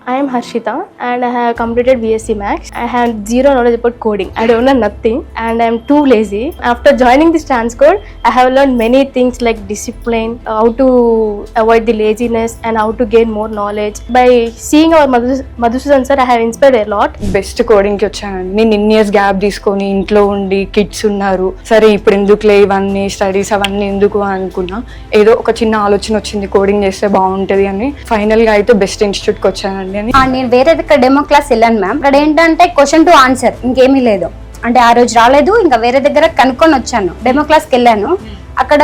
I am Harshita and I have completed BSc Max. I have zero knowledge about coding. I don't know nothing and I am too lazy. After joining this Transcode, I have learned many things like discipline, how to avoid the laziness and how to gain more knowledge. By seeing our Madhusudan sir, I have inspired a lot. Best కోడింగ్కి వచ్చానండి. నేను ఇన్ని years gap తీసుకొని ఇంట్లో ఉండి kids ఉన్నారు, సరే ఇప్పుడు ఎందుకులే ఇవన్నీ స్టడీస్ అవన్నీ ఎందుకు అనుకున్నా, ఏదో ఒక చిన్న ఆలోచన వచ్చింది కోడింగ్ చేస్తే బాగుంటుంది అని. ఫైనల్ గా అయితే బెస్ట్ ఇన్స్టిట్యూట్ కి వచ్చానండి అని. నేను వేరే డెమో క్లాస్ వెళ్ళాను మ్యామ్. ఇక్కడ ఏంటంటే క్వశ్చన్ టు ఆన్సర్, ఇంకేమీ లేదు. అంటే ఆ రోజు రాలేదు, ఇంకా వేరే దగ్గర కనుక్కొని వచ్చాను. డెమో క్లాస్కి వెళ్ళాను, అక్కడ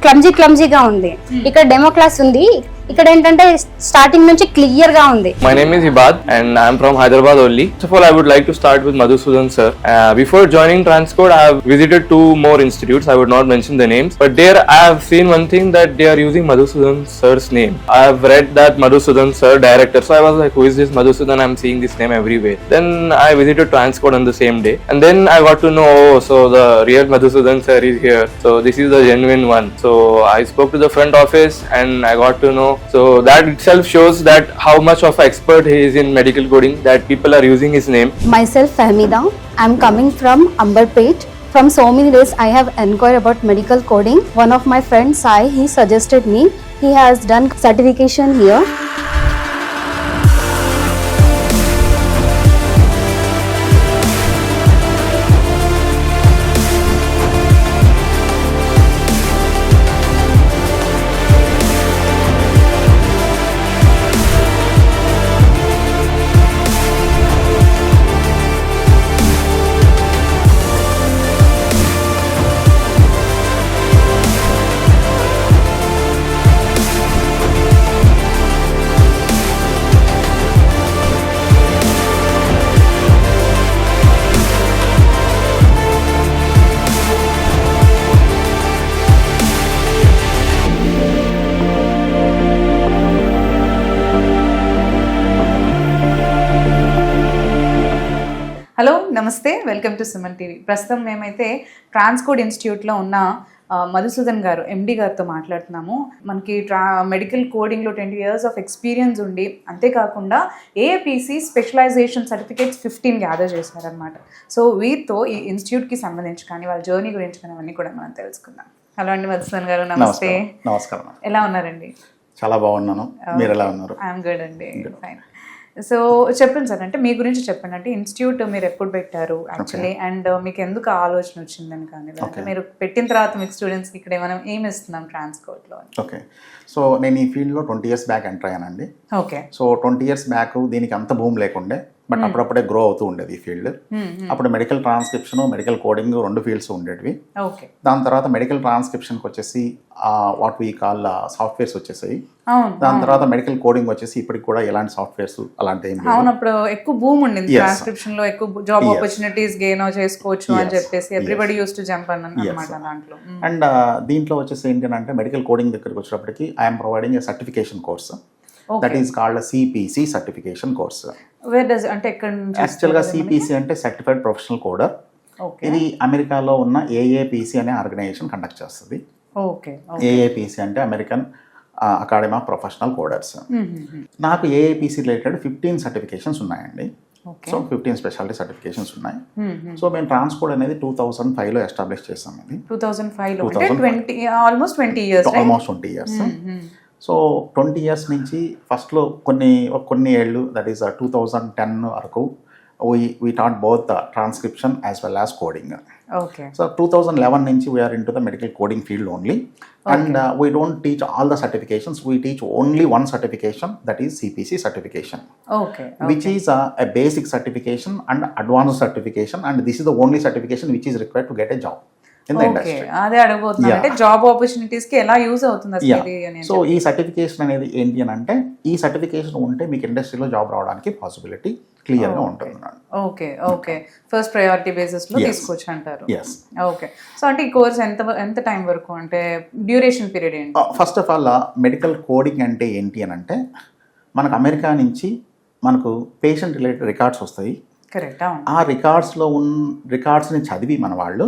క్లమ్జీగా ఉంది. ఇక్కడ డెమో క్లాస్ ఉంది, ఇక్కడ ఏంటంటే స్టార్టింగ్ నుంచి క్లియర్ గా ఉంది. My name is Ibad and I am from Hyderabad only. First of all, I would like to start with Madhusudan sir. Before joining Transcode, I have visited 2 more institutes. I would not mention the names, but there I have seen one thing, that they are using Madhusudan sir's name. I have read that Madhusudan sir director, so I was like, who is this Madhusudan? I am seeing this name everywhere. Then I visited Transcode on the same day, and then I got to know, oh, so the real Madhusudan sir is here. So this is the genuine one. So I spoke to the front office and I got to know. So that itself shows that how much of an expert he is in medical coding, that people are using his name. Myself Fahmida, I am coming from Amberpet. From so many days I have inquired about medical coding. One of my friends Sai, he suggested me. He has done certification here. Hello నమస్తే, welcome to Suman TV. ప్రస్తుతం మేమైతే ట్రాన్స్కోడ్ ఇన్స్టిట్యూట్లో ఉన్న మధుసూదన్ గారు ఎండి గారితో మాట్లాడుతున్నాము. మనకి medical కోడింగ్లో 20 years of experience ఉండి, అంతేకాకుండా ఏఏపీసీ స్పెషలైజేషన్ సర్టిఫికేట్స్ 15 గ్యాదర్ చేశారనమాట. సో వీరితో ఈ ఇన్స్టిట్యూట్కి సంబంధించి కానీ వాళ్ళ జర్నీ గురించి కానీ అవన్నీ కూడా మనం తెలుసుకుందాం. హలో అండి మధుసూదన్ గారు, నమస్తే. నమస్కారం. ఎలా ఉన్నారండి? చాలా బాగున్నాను, మీరు ఎలా ఉన్నారు? ఐఎమ్ గుడ్ అండి, ఫైన్. సో చెప్పండి సార్, అంటే మీ గురించి చెప్పండి. అంటే ఇన్స్టిట్యూట్ మీరు ఎప్పుడు పెట్టారు యాక్చువల్లీ, అండ్ మీకు ఎందుకు ఆలోచన వచ్చిందని కానీ, లేదంటే మీరు పెట్టిన తర్వాత మీకు స్టూడెంట్స్కి ఇక్కడ మనం ఏమి ఇస్తున్నాం ట్రాన్స్కోడ్లో? ఓకే, సో నేను ఈ ఫీల్డ్లో 20 years బ్యాక్ ఎంటర్ అయ్యానండి. ఓకే, సో 20 years బ్యాక్ దీనికి అంత భూమి లేకుండే, బట్ అప్పుడప్పుడే గ్రో అవుతూ ఉండేది ఈ ఫీల్డ్. అప్పుడు medical transcription, medical coding 2 fields ఉండేవి. ఓకే, దాని తర్వాత మెడికల్ ట్రాన్స్క్రిప్షన్కి వచ్చేసి వాట్ వీ కాల్ సాఫ్ట్వేర్స్ వచ్చేసాయి. దాని తర్వాత మెడికల్ కోడింగ్ వచ్చేసి ఇప్పటికి కూడా ఎలాంటి సాఫ్ట్వేర్స్ అలాంటి ఏం అవును, అప్పుడు ఎక్కువ భూమి ఉండింది ట్రాన్స్క్రిప్షన్ లో, ఎక్కువ జాబ్ ఆపర్చునిటీస్ గెయిన్ చేసుకోవచ్చు అని చెప్పేసి ఎవ్రీబడి యూస్ టు జంప్ అన్నమాట దాంట్లో. అండ్ దీంట్లో వచ్చేసి ఏంటంటే మెడికల్ కోడింగ్ దగ్గరికి వచ్చేటప్పటికి I'm providing a certification course. That is called CPC certification course. Where does అంటే ఎక్కడ నుంచి? యాక్చువల్గా సిపిసి అంటే సర్టిఫైడ్ ప్రొఫెషనల్ కోడర్. ఇది అమెరికాలో ఉన్న ఏఏపిసి అనే ఆర్గనైజేషన్ కండక్ట్ చేస్తుంది. ఏఏపిసి అంటే American academy of professional coders. నాకు ఏఏపిసి రిలేటెడ్ 15 సర్టిఫికేషన్స్ ఉన్నాయండి. సో 15 స్పెషాలిటీ సర్టిఫికేషన్స్ ఉన్నాయి. సో మేము ట్రాన్స్కోడ్ అనేది 2005లో ఎస్టాబ్లిష్ చేసాం. ఇది 2005లో, ఆల్మోస్ట్ 20 years. సో 20 years నుంచి ఫస్ట్లో కొన్ని ఏళ్ళు, దట్ ఈస్ 2010 వరకు we taught both the transcription as well as coding. Okay. So 2011 నుంచి we are into the medical coding field only. And we don't teach all the certifications. We teach only one certification, that is CPC certification. Okay. Which is a basic certification and advanced certification, and this is the only certification which is required to get a job in the industry. అదే అడగబోతున్నాను, అంటే job opportunities కి ఎలా use అవుతుంది అసలు? So ఈ certification అనేది ఏంటి అని అంటే, ఈ సర్టిఫికేషన్ ఉంటే మీకు ఇండస్ట్రీలో జాబ్ రావడానికి పాసిబిలిటీ క్లియర్ గా ఉంటుంది. Okay, okay, first priority basis లో తీసుకోవచ్చు అంటారు. ఓకే, సో అంటే ఈ కోర్స్ ఎంత టైం వరకు, అంటే డ్యూరేషన్ పీరియడ్ ఏంటి? First of all medical coding అంటే ఏంటి అని అంటే, మనకు అమెరికా నుంచి మనకు పేషెంట్ రిలేటెడ్ రికార్డ్స్ వస్తాయి. కరెక్ట్. ఆ రికార్డ్స్ని చదివి మన వాళ్ళు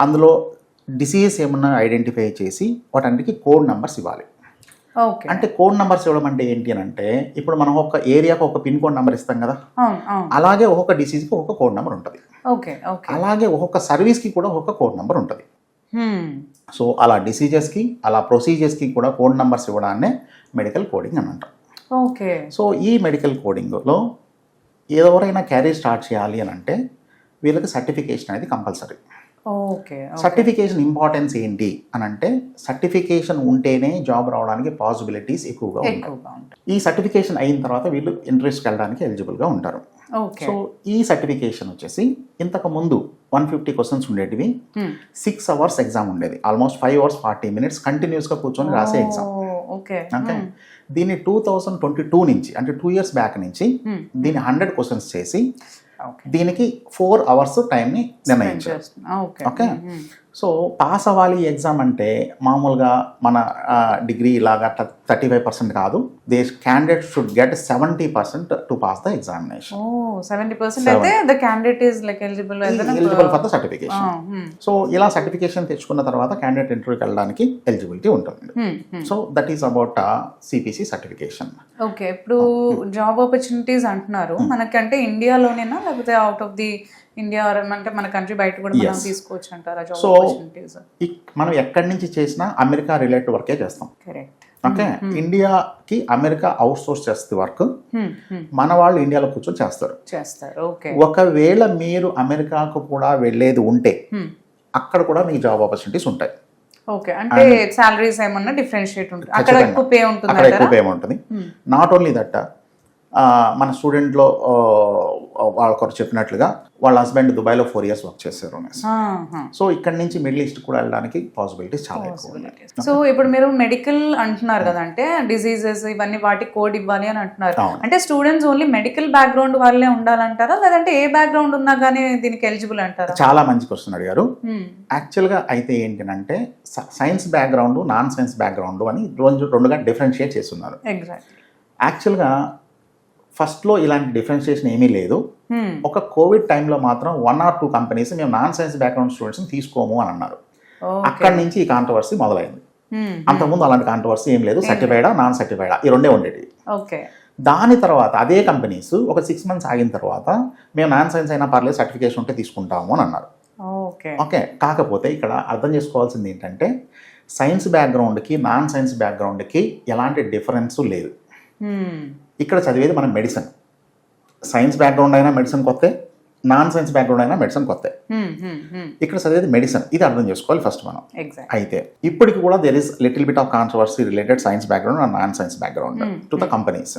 అందులో డిసీజ్ ఏమన్నా ఐడెంటిఫై చేసి వాటన్నిటికీ కోడ్ నెంబర్స్ ఇవ్వాలి. ఓకే. అంటే కోడ్ నెంబర్స్ ఇవ్వడం అంటే ఏంటి అని అంటే, ఇప్పుడు మనం ఒక ఏరియాకు ఒక పిన్ కోడ్ నెంబర్ ఇస్తాం కదా, అవును అవును. అలాగే ఒక్కొక్క డిసీజ్కి ఒక్కొక్క కోడ్ నెంబర్ ఉంటుంది. Okay okay. అలాగే ఒక్కొక్క సర్వీస్కి కూడా ఒక్కొక్క కోడ్ నెంబర్ ఉంటుంది. Hmm. సో అలా డిసీజెస్కి అలా ప్రొసీజర్స్కి కూడా కోడ్ నెంబర్స్ ఇవ్వడాన్నే మెడికల్ కోడింగ్ అని అంటాం. ఓకే. సో ఈ మెడికల్ కోడింగ్లో ఎవరైనా క్యారియర్ స్టార్ట్ చేయాలి అని అంటే వీళ్ళకి సర్టిఫికేషన్ అనేది కంపల్సరీ. ఓకే. సర్టిఫికేషన్ ఇంపార్టెన్స్ ఏంటి అని అంటే, సర్టిఫికేషన్ ఉంటేనే జాబ్ రావడానికి పాసిబిలిటీస్ ఎక్కువగా ఉంటాయి. ఎక్కువగా ఉంటాయి. ఈ సర్టిఫికేషన్ అయిన తర్వాత వీళ్ళు ఇంట్రెస్ట్కి వెళ్ళడానికి ఎలిజిబుల్గా ఉంటారు. ఓకే. సో ఈ సర్టిఫికేషన్ వచ్చేసి ఇంతకు ముందు 150 క్వశ్చన్స్ ఉండేటివి, 6 hours ఎగ్జామ్ ఉండేది. ఆల్మోస్ట్ 5 hours 40 minutes కంటిన్యూస్గా కూర్చొని రాసే ఎగ్జామ్. ఓకే. ఓకే. దీన్ని 2022 నుంచి అంటే 2 years బ్యాక్ నుంచి దీన్ని 100 క్వశ్చన్స్ చేసి దీనికి 4 hours టైంని నిర్ణయించారు. ఓకే. సో పాస్ అవ్వాలి ఎగ్జామ్ అంటే మామూలుగా మన డిగ్రీ ఇలాగా 35% కాదు. They candidate should get 70% to pass the examination. 70% అయితే the candidate is like eligible for the certification. So ఇలా సర్టిఫికేషన్ తెచ్చుకున్న తర్వాత క్యాండిడేట్ ఇంటర్వ్యూకి వెళ్ళడానికి ఎలిజిబిలిటీ ఉంటుంది. So that is about CPC certification. Okay. ఇప్పుడు జాబ్ ఆపర్చునిటీస్ అంటున్నారు, మనకంటే ఇండియాలోనేనా లేకపోతే అవుట్ ఆఫ్ ది ఇండియా అంటే మన కంట్రీ బయట కూడా మనం తీసుకోవచ్చు అంటారా జాబ్ ఆపర్చునిటీస్? మనం ఎక్కడి నుంచి చేసినా అమెరికా రిలేటెడ్ వర్కే చేస్తాం. కరెక్ట్. ఓకే. ఇండియాకి అమెరికా అవుట్ సోర్స్ చేస్తే వర్క్ మన వాళ్ళు ఇండియాలో కూర్చొని చేస్తారు. ఓకే. ఒకవేళ మీరు అమెరికాకు కూడా వెళ్ళేది ఉంటే అక్కడ కూడా మీకు జాబ్ ఆపర్చునిటీస్ ఉంటాయి. ఓకే. అంటే సాలరీస్ ఏమన్నా డిఫరెన్షియేట్ ఉంటుంది, అక్కడ ఎక్కువ పే ఉంటుంది. అక్కడ ఎక్కువ పే ఉంటుంది. నాట్ ఓన్లీ దట్, మన స్టూడెంట్లో వాళ్ళొకరు చెప్పినట్లుగా వాళ్ళ హస్బెండ్ దుబాయ్లో 4 years వర్క్ చేశారు. సో ఇక్కడ నుంచి మిడిల్ ఈస్ట్ కూడా వెళ్ళడానికి పాసిబిలిటీస్ చాలా ఎక్కువ. సో ఇప్పుడు మీరు మెడికల్ అంటున్నారు కదా, అంటే డిసీజెస్ ఇవన్నీ వాటి కోడ్ ఇవ్వాలి అని అంటున్నారు. అంటే స్టూడెంట్స్ ఓన్లీ మెడికల్ బ్యాక్గ్రౌండ్ వాళ్ళే ఉండాలంటారా, లేదంటే ఏ బ్యాక్గ్రౌండ్ ఉన్నా కానీ దీనికి ఎలిజిబుల్ అంటారా? చాలా మంచి క్వశ్చన్ అడిగారు. యాక్చువల్గా అయితే ఏంటంటే science background, non science background అని రెండుగా డిఫరెన్షియేట్ చేస్తున్నారు. ఎగ్జాక్ట్లీ. యాక్చువల్గా ఫస్ట్లో ఇలాంటి డిఫరెన్షియేషన్ ఏమీ లేదు. ఒక కోవిడ్ టైంలో మాత్రం 1 or 2 కంపెనీస్ మేము నాన్ సైన్స్ బ్యాక్గ్రౌండ్ స్టూడెంట్స్ని తీసుకోము అని అన్నారు. అక్కడి నుంచి ఈ కాంట్రవర్సీ మొదలైంది. అంతకుముందు అలాంటి కాంట్రవర్సీ ఏం లేదు. సర్టిఫైడా, నాన్ సర్టిఫైడా ఈ రెండే ఉండేవి. దాని తర్వాత అదే కంపెనీస్ ఒక 6 months ఆగిన తర్వాత మేము నాన్ సైన్స్ అయినా పర్లేదు సర్టిఫికేషన్ ఉంటే తీసుకుంటాము అని అన్నారు. ఓకే. కాకపోతే ఇక్కడ అర్థం చేసుకోవాల్సింది ఏంటంటే సైన్స్ బ్యాక్గ్రౌండ్కి నాన్ సైన్స్ బ్యాక్గ్రౌండ్కి ఎలాంటి డిఫరెన్స్ లేదు. ఇక్కడ చదివేది మనం మెడిసిన్. సైన్స్ బ్యాక్గ్రౌండ్ అయినా మెడిసిన్ కొత్తే, నాన్ సైన్స్ బ్యాక్గ్రౌండ్ అయినా మెడిసిన్ కొత్తే. ఇక్కడ చదివేది మెడిసిన్. ఇది అర్థం చేసుకోవాలి ఫస్ట్ మనం. అయితే ఇప్పటికి కూడా there is little bit of controversy related science background and non science background to the companies.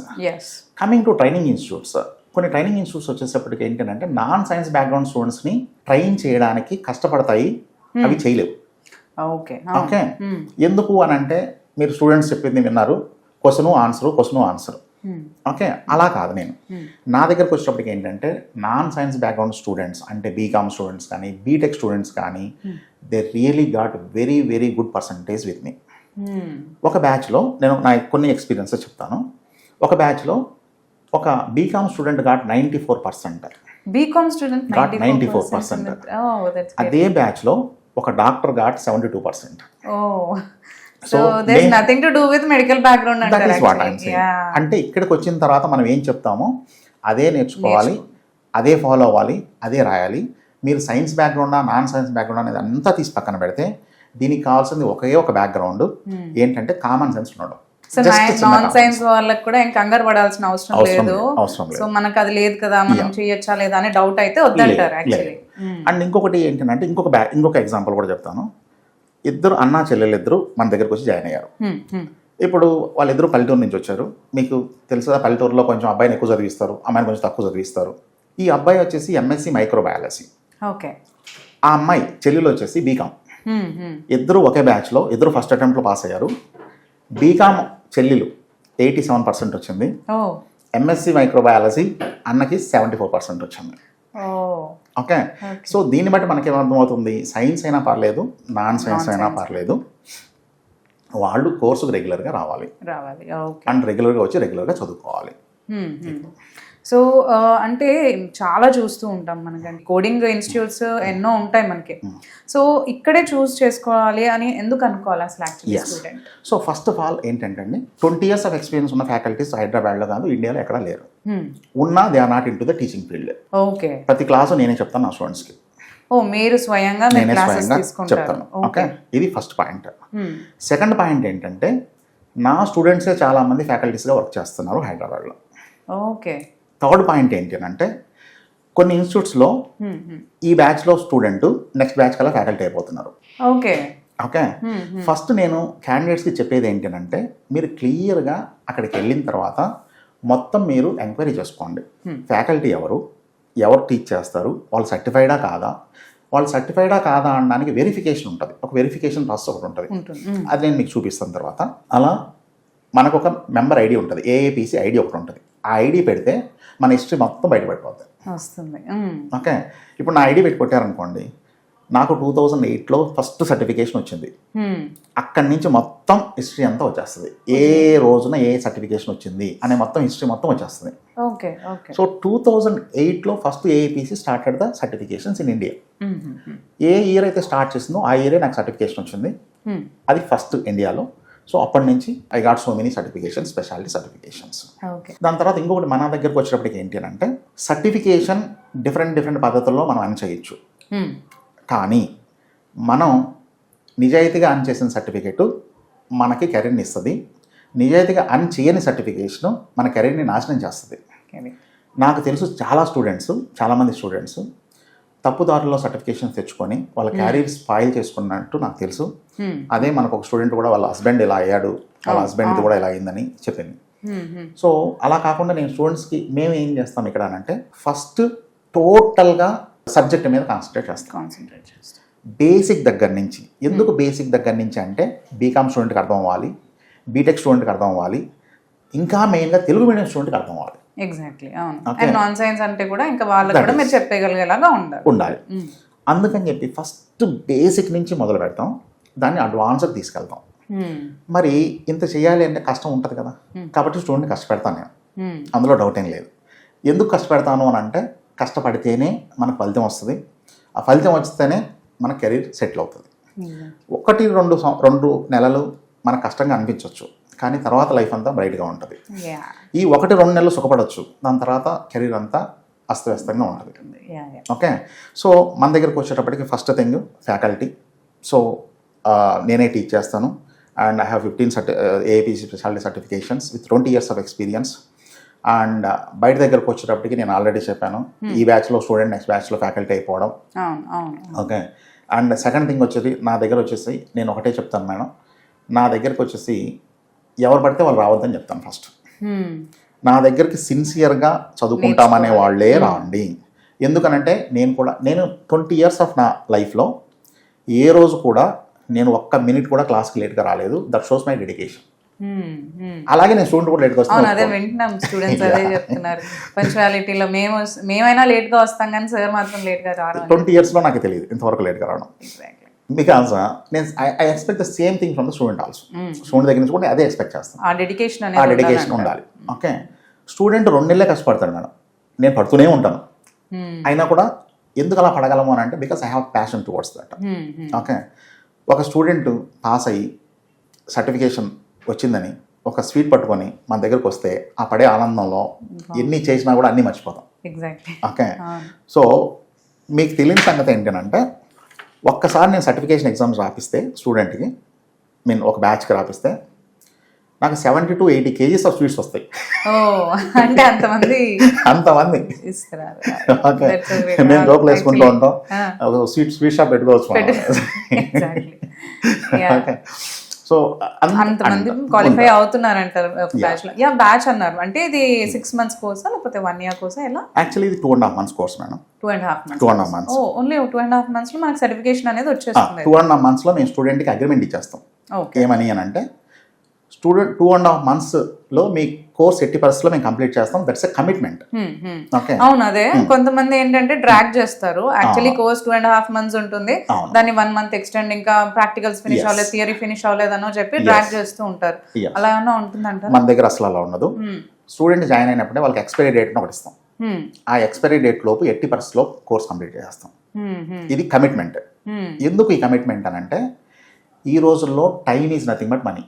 Coming to training institutes, కొన్ని ట్రైనింగ్ ఇన్స్టిట్యూట్స్ వచ్చేసప్పటికి ఏంటంటే నాన్ సైన్స్ బ్యాక్గ్రౌండ్ స్టూడెంట్స్ని ట్రైన్ చేయడానికి కష్టపడతాయి, అవి చేయలేవు. ఓకే. ఎందుకు అని అంటే మీరు స్టూడెంట్స్ చెప్పింది విన్నారు, క్వశ్చన్ ఆన్సర్. ఓకే. అలా కాదు. నేను నా దగ్గరకు వచ్చేటప్పటికి ఏంటంటే నాన్ సైన్స్ బ్యాక్గ్రౌండ్ స్టూడెంట్స్ అంటే బీకామ్ స్టూడెంట్స్ కానీ బీటెక్ స్టూడెంట్స్ కానీ they really got very very good percentage with me. ఒక బ్యాచ్లో నేను నా కొన్ని ఎక్స్పీరియన్సెస్ చెప్తాను. ఒక బ్యాచ్లో ఒక BCom student got 94%. BCom student got 94%. అదే బ్యాచ్లో ఒక doctor got 72%. So there's nothing to do with medical background అంటారు. That is what I'm saying. అంటే ఇక్కడికి వచ్చిన తర్వాత మనం ఏం చెప్తామో అదే నేర్చుకోవాలి, అదే ఫాలో అవ్వాలి, అదే రాయాలి. మీరు సైన్స్ బ్యాక్గ్రౌండా నాన్ సైన్స్ బ్యాక్గ్రౌండ్ అనేది అంతా తీసి పక్కన పెడితే దీనికి కావాల్సింది ఒకే ఒక బ్యాక్గ్రౌండ్, ఏంటంటే కామన్ సెన్స్ ఉండడం. నాన్ సైన్స్ వాళ్ళకి కూడా ఇంకా కంగారు పడాల్సిన అవసరం లేదు. సో మనకు అది లేదు కదా, మనం చేయొచ్చా లేదా అనే డౌట్ అయితే వద్దంటారు యాక్చువల్లీ. అండ్ ఇంకొకటి ఏంటంటే ఇంకొక ఎగ్జాంపుల్ కూడా చెప్తాను. ఇద్దరు అన్నా చెల్లెలిద్దరు మన దగ్గరకు వచ్చి జాయిన్ అయ్యారు. ఇప్పుడు వాళ్ళిద్దరూ పల్లెటూరు నుంచి వచ్చారు. మీకు తెలుసా పల్లెటూరులో కొంచెం అబ్బాయిని ఎక్కువ చదివిస్తారు, అమ్మాయిని కొంచెం తక్కువ చదివిస్తారు. ఈ అబ్బాయి వచ్చేసి MSc మైక్రోబయాలజీ, ఆ అమ్మాయి చెల్లెలు వచ్చేసి బీకామ్. ఇద్దరు ఒకే బ్యాచ్లో, ఇద్దరు ఫస్ట్ అటెంప్ట్లో పాస్ అయ్యారు. బీకామ్ చెల్లెలు 87% వచ్చింది, MSc మైక్రోబయాలజీ అన్నకి 74% వచ్చింది. ఓకే. సో దీన్ని బట్టి మనకి ఏమర్థమవుతుంది, సైన్స్ అయినా పర్లేదు, నాన్ సైన్స్ అయినా పర్లేదు, వాళ్ళు కోర్సుకు రెగ్యులర్గా రావాలి అండ్ రెగ్యులర్గా వచ్చి రెగ్యులర్గా చదువుకోవాలి. సో అంటే చాలా చూస్తూ ఉంటాం మనకండి, కోడింగ్ ఇన్స్టిట్యూట్స్ ఎన్నో ఉంటాయి మనకి. సో ఇక్కడే చూస్ చేసుకోవాలి అని ఎందుకు అనుకోవాలి అసలు actually student? So first of all ఏంటంటే అండి, 20 years ఆఫ్ ఎక్స్పీరియన్స్ ఉన్న ఫ్యాకల్టీస్ హైదరాబాద్లో కాదు, ఇండియాలో ఎక్కడా లేరు. ఉన్నా they are not into the teaching field. Okay. ప్రతి క్లాసు నేనే చెప్తాను నా స్టూడెంట్స్కి. ఓ, మీరు స్వయంగా నేనే క్లాసెస్ స్వయంగా తీసుకుంటారు. చెప్తాను. ఓకే, ఇది ఫస్ట్ పాయింట్. సెకండ్ పాయింట్ ఏంటంటే, నా స్టూడెంట్సే చాలా మంది ఫ్యాకల్టీస్గా వర్క్ చేస్తున్నారు హైదరాబాద్లో. ఓకే. థర్డ్ పాయింట్ ఏంటి అంటే, కొన్ని ఇన్స్టిట్యూట్స్లో ఈ బ్యాచ్లో స్టూడెంట్ నెక్స్ట్ బ్యాచ్ కల్లా ఫ్యాకల్టీ అయిపోతున్నారు. ఓకే. ఓకే, ఫస్ట్ నేను క్యాండిడేట్స్కి చెప్పేది ఏంటంటే, మీరు క్లియర్గా అక్కడికి వెళ్ళిన తర్వాత మొత్తం మీరు ఎంక్వైరీ చేసుకోండి. ఫ్యాకల్టీ ఎవరు టీచ్ చేస్తారు, వాళ్ళు సర్టిఫైడా కాదా, వాళ్ళు సర్టిఫైడా కాదా అనడానికి వెరిఫికేషన్ ఉంటుంది. ఒక వెరిఫికేషన్ ప్రాసెస్ ఒకటి ఉంటుంది, అది నేను మీకు చూపిస్తాను తర్వాత. అలా మనకు ఒక మెంబర్ ఐడి ఉంటుంది, AAPC ఐడి ఒకటి ఉంటుంది. ఆ ఐడి పెడితే మన హిస్టరీ మొత్తం బయటపడిపోతుంది. వస్తుంది. ఓకే, ఇప్పుడు నా ఐడి పెట్టి కొట్టారనుకోండి, నాకు 2008లో ఫస్ట్ సర్టిఫికేషన్ వచ్చింది. అక్కడి నుంచి మొత్తం హిస్టరీ అంతా వచ్చేస్తుంది, ఏ రోజున ఏ సర్టిఫికేషన్ వచ్చింది అనే మొత్తం హిస్టరీ మొత్తం వచ్చేస్తుంది. ఓకే. ఓకే. సో 2008లో first AAPC started the certifications in India. ఏ ఇయర్ అయితే స్టార్ట్ చేసిందో ఆ ఇయరే నాకు సర్టిఫికేషన్ వచ్చింది. అది ఫస్ట్ ఇండియాలో. సో అప్పటి నుంచి I got so many certifications, speciality certifications. దాని తర్వాత ఇంకొకటి మన దగ్గరకు వచ్చేటప్పటికి ఏంటి అంటే, సర్టిఫికేషన్ డిఫరెంట్ పద్ధతుల్లో మనం అర్న్ చేయొచ్చు. కానీ మనం నిజాయితీగా అర్న్ చేసిన సర్టిఫికేటు మనకి కెరీర్ని ఇస్తుంది. నిజాయితీగా అర్న్ చేయని సర్టిఫికేషన్ మన కెరీర్ని నాశనం చేస్తుంది. నాకు తెలుసు చాలామంది స్టూడెంట్స్ తప్పుదారుల్లో సర్టిఫికేషన్ తెచ్చుకొని వాళ్ళ క్యారియర్ స్పాయిల్ చేసుకున్నట్టు నాకు తెలుసు. అదే మనకు ఒక స్టూడెంట్ కూడా వాళ్ళ హస్బెండ్ ఇలా అయ్యాడు, వాళ్ళ హస్బెండ్ది కూడా ఇలా అయిందని చెప్పింది. సో అలా కాకుండా నేను స్టూడెంట్స్కి మేము ఏం చేస్తాం ఇక్కడ అంటే, ఫస్ట్ టోటల్గా సబ్జెక్ట్ మీద కాన్సన్ట్రేట్ చేస్తాం. బేసిక్ దగ్గర నుంచి. ఎందుకు బేసిక్ దగ్గర నుంచి అంటే, బీకామ్ స్టూడెంట్కి అర్థం అవ్వాలి, బీటెక్ స్టూడెంట్కి అర్థం అవ్వాలి, ఇంకా మెయిన్గా తెలుగు మీడియం స్టూడెంట్కి అర్థం అవ్వాలి. ఎగ్జాక్ట్లీ, అవును. అండ్ నాన్ సైన్స్ అంటే కూడా ఇంకా వాళ్ళకి కూడా మీరు చెప్పగలిగేలాగా ఉండాలి. అందుకని చెప్పి ఫస్ట్ బేసిక్ నుంచి మొదలు పెడతాం, దాన్ని అడ్వాన్స్కి తీసుకెళ్తాం. మరి ఇంత చేయాలి అంటే కష్టం ఉంటుంది కదా, కాబట్టి స్టూడెంట్ని కష్టపెడతాను నేను, అందులో డౌట్ ఏం లేదు. ఎందుకు కష్టపెడతాను అని అంటే, కష్టపడితేనే మనకు ఫలితం వస్తుంది. ఆ ఫలితం వస్తేనే మన కెరీర్ సెటిల్ అవుతుంది. 1-2 నెలలు మనకు కష్టంగా అనిపించవచ్చు, కానీ తర్వాత లైఫ్ అంతా బ్రైట్గా ఉంటుంది. ఈ 1-2 నెలలు సుఖపడవచ్చు, దాని తర్వాత కెరీర్ అంతా అస్తవ్యస్తంగా ఉంటుంది. ఓకే, సో మన దగ్గరకు వచ్చేటప్పటికి ఫస్ట్ థింగ్ ఫ్యాకల్టీ. సో నేనే టీచ్ చేస్తాను, and I have 15 AAPC speciality certifications with 20 years of experience. And బయట దగ్గరకు వచ్చేటప్పటికి నేను ఆల్రెడీ చెప్పాను, ఈ బ్యాచ్లో స్టూడెంట్ నెక్స్ట్ బ్యాచ్లో ఫ్యాకల్టీ అయిపోవడం. ఓకే, అండ్ సెకండ్ థింగ్ వచ్చేది, నా దగ్గర వచ్చేసి నేను ఒకటే చెప్తాను మేడం, నా దగ్గరకు వచ్చేసి ఎవరు పడితే వాళ్ళు రావద్దని చెప్తాను ఫస్ట్. నా దగ్గరికి సిన్సియర్గా చదువుకుంటామనే వాళ్ళే రాండి. ఎందుకనంటే నేను 20 years ఆఫ్ నా లైఫ్లో ఏ రోజు కూడా నేను 1 minute కూడా క్లాస్కి లేట్గా రాలేదు. That shows my dedication. అలాగే నేను స్టూడెంట్ కూడా లేట్గా వస్తాను. అదే వింటున్నాం, స్టూడెంట్స్ అదే చెప్తున్నారు, పంక్చువాలిటీలో మేమైనా లేట్గా వస్తాం కానీ సార్ మాత్రం లేట్గా రావడం. 20 yearsలో నాకు తెలియదు ఇంతవరకు లేట్గా రావడం. బికాస్ నేను I expect the same thing from the student also. Student దగ్గర నుంచి కూడా అదే ఎక్స్పెక్ట్ చేస్తాను, ఆ డెడికేషన్ ఉండాలి. ఓకే, స్టూడెంట్ 2 నెలలే కష్టపడతాడు మేడం, నేను పడుతూనే ఉంటాను. అయినా కూడా ఎందుకు అలా పడగలము అని అంటే, because I have passion towards that. Okay, ఒక స్టూడెంట్ పాస్ అయ్యి సర్టిఫికేషన్ వచ్చిందని ఒక స్వీట్ పట్టుకొని మన దగ్గరకు వస్తే, ఆ పడే ఆనందంలో ఎన్ని చేసినా కూడా అన్నీ మర్చిపోతాం. ఓకే, సో మీకు తెలియని సంగతి ఏంటంటే, ఒక్కసారి నేను సర్టిఫికేషన్ ఎగ్జామ్స్ రాపిస్తే స్టూడెంట్కి, ఒక బ్యాచ్కి రాపిస్తే నాకు 70 to 80 kgs ఆఫ్ స్వీట్స్ వస్తాయి. అంటే అంతమంది ఓకే, మేము జోకులు వేసుకుంటూ ఉంటాం, ఒక స్వీట్ షాప్ పెట్టుకోవచ్చు. ఓకే, సో అంతమంది క్వాలిఫై అవుతున్నారంటారు బ్యాచ్ లో. బ్యాచ్ అన్నారు అంటే ఇది 6 months కోర్సా లేకపోతే 1 year కోర్సా? ఎలా? యాక్చువల్లీ ఇది 2.5 months course madam. 2.5 months. Only 2.5 months లో మనకి సర్టిఫికేషన్ అనేది వచ్చేస్తుంది. 2.5 months లో మేము స్టూడెంట్కి అగ్రిమెంట్ ఇచ్చేస్తాం. ఏమని అని అంటే, స్టూడెంట్ 2.5 months లో మీ కోర్స్ 80% మేము కంప్లీట్ చేస్తాం. That's a commitment. అవును, అదే కొంతమంది ఏంటంటే డ్రాగ్ చేస్తారు. యాక్చువల్లీ కోర్స్ 2.5 months ఉంటుంది, దాన్ని 1 month ఎక్స్టెండ్, ఇంకా ప్రాక్టికల్స్ ఫినిష్ అవ్వలేదు, థియరీ ఫినిష్ అవ్వలేదనో చెప్పి డ్రాగ్ చేస్తూ ఉంటారు. అలా ఏమన్నా ఉంటుందంటారా? మన దగ్గర అసలు అలా ఉండదు. స్టూడెంట్ జాయిన్ అయినప్పుడే వాళ్ళకి ఎక్స్పైరీ డేట్ని ఒకటి ఇస్తాం. ఆ ఎక్స్పైరీ డేట్ లోపు 80% లోపు కోర్స్ కంప్లీట్ చేస్తాం. ఇది కమిట్మెంట్. ఎందుకు ఈ కమిట్మెంట్ అని అంటే ఈ రోజుల్లో time is nothing but money.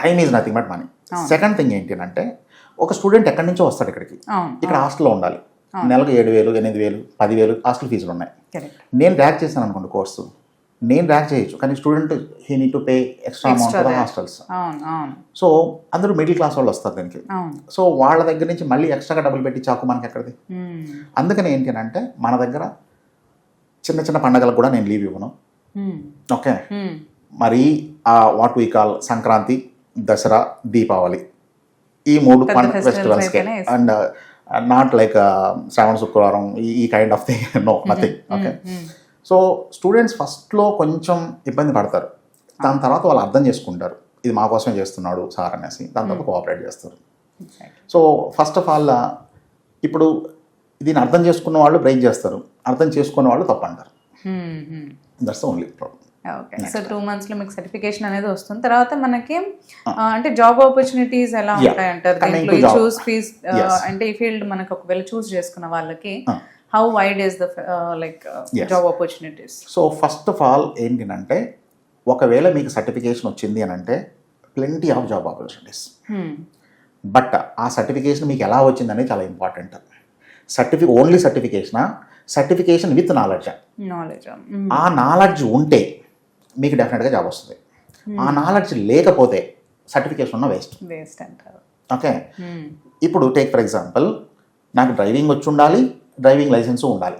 Time is nothing but money. Second thing ఏంటి అంటే ఒక స్టూడెంట్ ఎక్కడి నుంచో వస్తాడు ఇక్కడికి, ఇక్కడ హాస్టల్లో ఉండాలి, నెలకు 7,000, 8,000, 10,000 హాస్టల్ ఫీజులు ఉన్నాయి. నేను ర్యాక్ చేశాను అనుకోండి కోర్సు, నేను ర్యాక్ చేయొచ్చు, కానీ student he need to pay extra amount for the hostels. So అందరూ మిడిల్ క్లాస్ వాళ్ళు వస్తారు దీనికి. సో వాళ్ళ దగ్గర నుంచి మళ్ళీ ఎక్స్ట్రాగా డబ్బులు పెట్టి చాకు మనకి ఎక్కడిది. అందుకని ఏంటి అంటే మన దగ్గర చిన్న చిన్న పండగలకు కూడా నేను లీవ్ ఇవ్వను. ఓకే, మరి what we call Sankranti, Dasara, Deepavali, ఈ 3 ఫెస్టివల్స్కి. And not like Shravana Shukravaram ఈ kind of thing, no nothing. Okay, so students ఫస్ట్లో కొంచెం ఇబ్బంది పడతారు, దాని తర్వాత వాళ్ళు అర్థం చేసుకుంటారు ఇది మా కోసమే చేస్తున్నాడు సార్ అనేసి, దాని తర్వాత కోఆపరేట్ చేస్తారు. సో ఫస్ట్ ఆఫ్ ఆల్ ఇప్పుడు దీన్ని అర్థం చేసుకున్న వాళ్ళు బ్రేక్ చేస్తారు, అర్థం చేసుకున్న వాళ్ళు తప్పు అంటారు. That's only problem. Okay, so 2 monthsలో మీకు సర్టిఫికేషన్ అనేది వస్తుంది. తర్వాత మనకి అంటే జాబ్ ఆపర్చునిటీస్ ఎలా ఉంటాయి అంటారు దీంట్లో? ఈ చూస్ ఫీజ్ అంటే ఈ ఫీల్డ్ మనకు ఒకవేళ చూస్ చేసుకున్న వాళ్ళకి how wide is the like job opportunities? So first of all ఏంటంటే ఒకవేళ మీకు సర్టిఫికేషన్ వచ్చింది అని అంటే plenty of job opportunities. But ఆ సర్టిఫికేషన్ మీకు ఎలా వచ్చింది అనేది చాలా important. Only certification with knowledge. ఆ నాలెడ్జ్ ఉంటే మీకు డెఫినెట్గా జాబ్ వస్తుంది. ఆ నాలెడ్జ్ లేకపోతే సర్టిఫికేషన్ ఉన్న వేస్ట్ అంటారు. ఓకే, ఇప్పుడు టేక్ ఫర్ ఎగ్జాంపుల్, నాకు డ్రైవింగ్ వచ్చి ఉండాలి, డ్రైవింగ్ లైసెన్స్ ఉండాలి.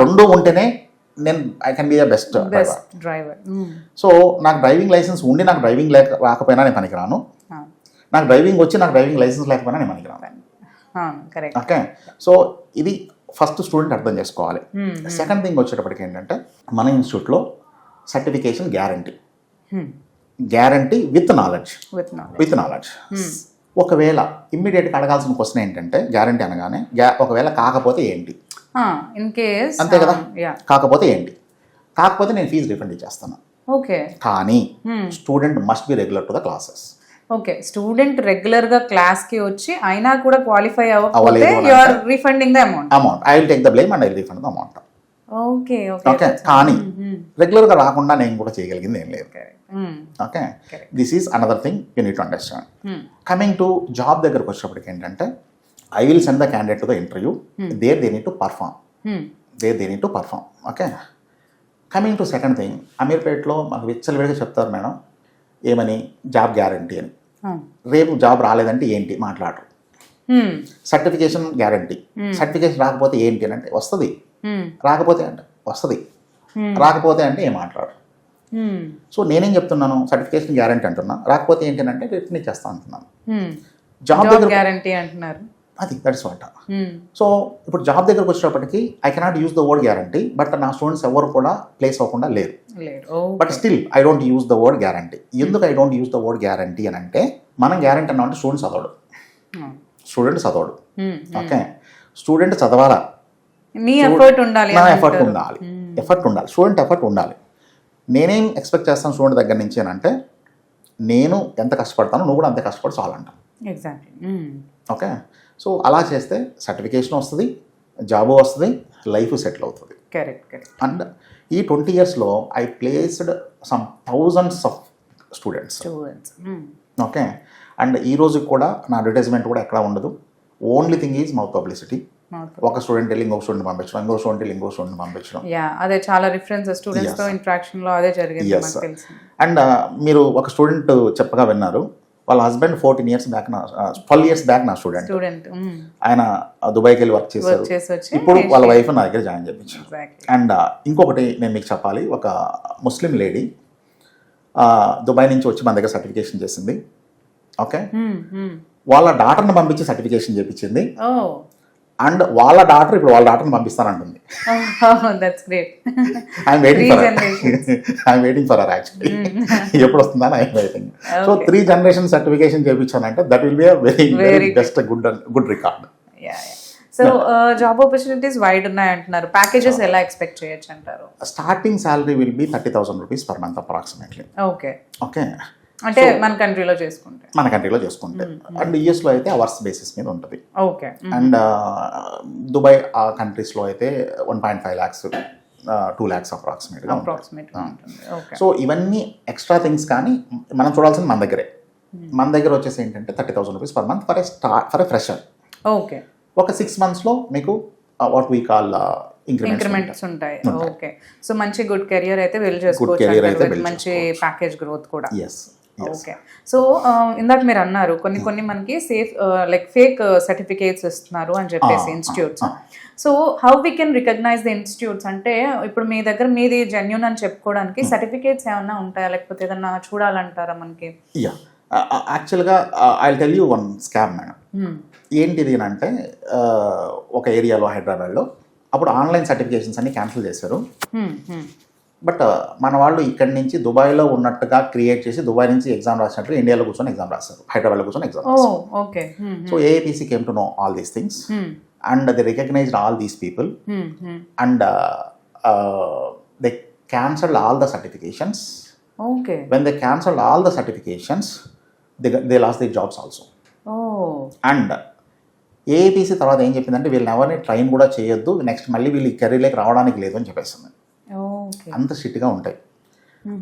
రెండు ఉంటేనే నేను I can be the best driver. So నాకు డ్రైవింగ్ లైసెన్స్ ఉండి నాకు డ్రైవింగ్ రాకపోయినా నేను పనికిరాను, నాకు డ్రైవింగ్ వచ్చి నాకు డ్రైవింగ్ లైసెన్స్ లేకపోయినా నేను పనికిరాను. ఓకే, సో ఇది ఫస్ట్ స్టూడెంట్ అర్థం చేసుకోవాలి. సెకండ్ థింగ్ వచ్చేటప్పటికి ఏంటంటే మన ఇన్స్టిట్యూట్లో సర్టిఫికేషన్ గ్యారంటీ విత్ నాలెడ్జ్. ఒకవేళ ఇమ్మీడియట్గా అడగాల్సిన క్వశ్చన్ ఏంటంటే గ్యారంటీ అనగానే ఒకవేళ కాకపోతే ఏంటి, అంతే కదా, కాకపోతే ఏంటి, కాకపోతే నేను ఫీజు రిఫండ్ ఇచ్చేస్తాను. ఓకే, కానీ student must be regular to the classes. Okay, student regular గా క్లాస్ కి వచ్చి అయినా కూడా క్వాలిఫై అవ్వకపోతే you are refunding the amount. I will take the blame and I will refund the amount. Okay, okay, కానీ regular గా రాకుండా నేను కూడా చేయగలిగింది ఏం లేదు. Okay, this is another thing you need to understand. Coming to job దగ్గరకు వచ్చేటప్పటికి ఏంటంటే I will send the candidate to the interview, there they need to perform. Okay, coming to second thing, అమీర్పేట్లో మాకు విచ్చలవిడిగా చెప్తారు మేడం ఏమని, job guarantee అని. రేపు జాబ్ రాలేదంటే ఏంటి మాట్లాడరు. సర్టిఫికేషన్ గ్యారంటీ, సర్టిఫికేషన్ రాకపోతే ఏంటి అని అంటే వస్తుంది, రాకపోతే అంటే వస్తుంది, రాకపోతే అంటే ఏం మాట్లాడరు. సో నేనేం చెప్తున్నాను, సర్టిఫికేషన్ గ్యారంటీ అంటున్నా, రాకపోతే ఏంటి అని అంటే రిటర్న్ ఇచ్చేస్తా అంటున్నాను. జాబ్ గ్యారంటీ అంటున్నారు, అది దట్స్ వాట్. సో ఇప్పుడు జాబ్ దగ్గరకు వచ్చేటప్పటికి I cannot use the word guarantee, but నా స్టూడెంట్స్ ఎవరు కూడా ప్లేస్ అవ్వకుండా లేరు. But still I don't use the word guarantee. ఎందుకు I don't use the word guarantee అని అంటే మనం గ్యారంటీ అన్నామంటే స్టూడెంట్ చదవడు. ఓకే, స్టూడెంట్ చదవాలా, నా ఎఫర్ట్ ఉండాలి, స్టూడెంట్ ఎఫర్ట్ ఉండాలి. నేనేం ఎక్స్పెక్ట్ చేస్తాను స్టూడెంట్ దగ్గర నుంచి అని అంటే నేను ఎంత కష్టపడతానో నువ్వు కూడా అంతే కష్టపడి చాలంటాను. ఓకే, సో అలా చేస్తే సర్టిఫికేషన్ వస్తుంది, జాబ్ వస్తుంది, లైఫ్ సెటిల్ అవుతుంది. అండ్ ఈ 20 yearsలో I placed some thousands of students. Okay, and ఈ రోజు కూడా నా అడ్వర్టైజ్మెంట్ కూడా ఎక్కడ ఉండదు. Only thing is mouth publicity. ఒక స్టూడెంట్ వెళ్ళి ఇంకో స్టూడెంట్ పంపించడం, ఇంకో స్టూడెంట్ పంపించడం. అదే చాలా రిఫరెన్స్ స్టూడెంట్స్ తో ఇంటరాక్షన్ లో అదే జరిగింది నాకు తెలుసు. అండ్ మీరు ఒక స్టూడెంట్ చెప్పగా విన్నారు, వాళ్ళ హస్బెండ్ 12 years బ్యాక్ నా స్టూడెంట్. ఆయన దుబాయ్కి వెళ్ళి వర్క్ చేశారు, ఇప్పుడు వాళ్ళ వైఫ్ నా దగ్గర జాయిన్ చేయించారు. అండ్ ఇంకొకటి నేను మీకు చెప్పాలి, ఒక ముస్లిం లేడీ దుబాయ్ నుంచి వచ్చి మన దగ్గర సర్టిఫికేషన్ చేసింది. ఓకే, వాళ్ళ డాటర్ని పంపించి సర్టిఫికేషన్ చేయించింది. అండ్ వాళ్ళ డాటర్ ఇప్పుడు వాళ్ళ డాటర్ని పంపిస్తానంటుంది. I'm waiting for her actually. ఎప్పుడు వస్తుందని I'm waiting. So 3 generations certification చేయించానంటే that will be very best good record. So job opportunities wide ఉన్నాయి అంటున్నారు. ప్యాకేజెస్ ఎలా ఎక్స్పెక్ట్ చేయొచ్చు అంటారు? Starting salary will be 30,000 rupees per month approximately. Okay, అంటే మన కంట్రీలో చేసుకుంటే అండ్ యూఎస్లో అయితే అవర్స్ బేసిస్ మీద ఉంటుంది. ఓకే. అండ్ దుబాయ్ ఆ కంట్రీస్లో అయితే 1.5 lakhs 2 lakhs అప్రాక్సిమేట్గా ఉంటుంది. ఓకే. సో ఇవన్నీ ఎక్స్ట్రా థింగ్స్, కానీ మనం చూడాల్సింది మన దగ్గరే. మన దగ్గర వచ్చేసి ఏంటంటే 30,000 rupees per month for a fresher. Okay. ఒక 6 months లో మీకు వాట్ వీ కాల్ ఇంక్రిమెంట్స్ ఉంటాయి. ఓకే. సో మంచి గుడ్ కెరియర్ అయితే బిల్డ్ career అయితే చేసుకోవచ్చు, build మంచి ప్యాకేజ్ గ్రోత్ కూడా. ఎస్. ఓకే. సో ఇందాక మీరు అన్నారు కొన్ని మనకి సేఫ్ లైక్ ఫేక్ సర్టిఫికేట్స్ ఇస్తున్నారు అని చెప్పేసి institutes. So how we can recognize the institutes? అంటే ఇప్పుడు మీ దగ్గర మీది జెన్యూన్ అని చెప్పుకోవడానికి సర్టిఫికేట్స్ ఏమైనా ఉంటాయా, లేకపోతే ఏదన్నా చూడాలంటారా మనకి? యా, యాక్చువల్గా I tell you one scam madam. ఏంటిది అంటే ఒక ఏరియాలో హైదరాబాద్లో అప్పుడు ఆన్లైన్ సర్టిఫికేషన్స్ అన్ని క్యాన్సిల్ చేశారు. బట్ మన వాళ్ళు ఇక్కడి నుంచి దుబాయ్లో ఉన్నట్టుగా క్రియేట్ చేసి దుబాయ్ నుంచి ఎగ్జామ్ రాసినట్టు ఇండియాలో కూర్చొని ఎగ్జామ్ రాస్తారు, హైదరాబాద్లో కూర్చొని ఎగ్జామ్ రాస్తారు. Okay. So AIPC came to know all these things and they recognized all these people and they cancelled all the certifications. Okay. When they cancelled all the certifications, they lost their jobs also. And AIPC తర్వాత ఏం చెప్పిందంటే వీళ్ళని ఎవరిని train కూడా చేయొద్దు, next మళ్ళీ వీళ్ళు ఈ కెరీర్లోకి రావడానికి లేదు అని చెప్పేస్తుంది. అంత స్ట్రిక్ట్గా ఉంటాయి.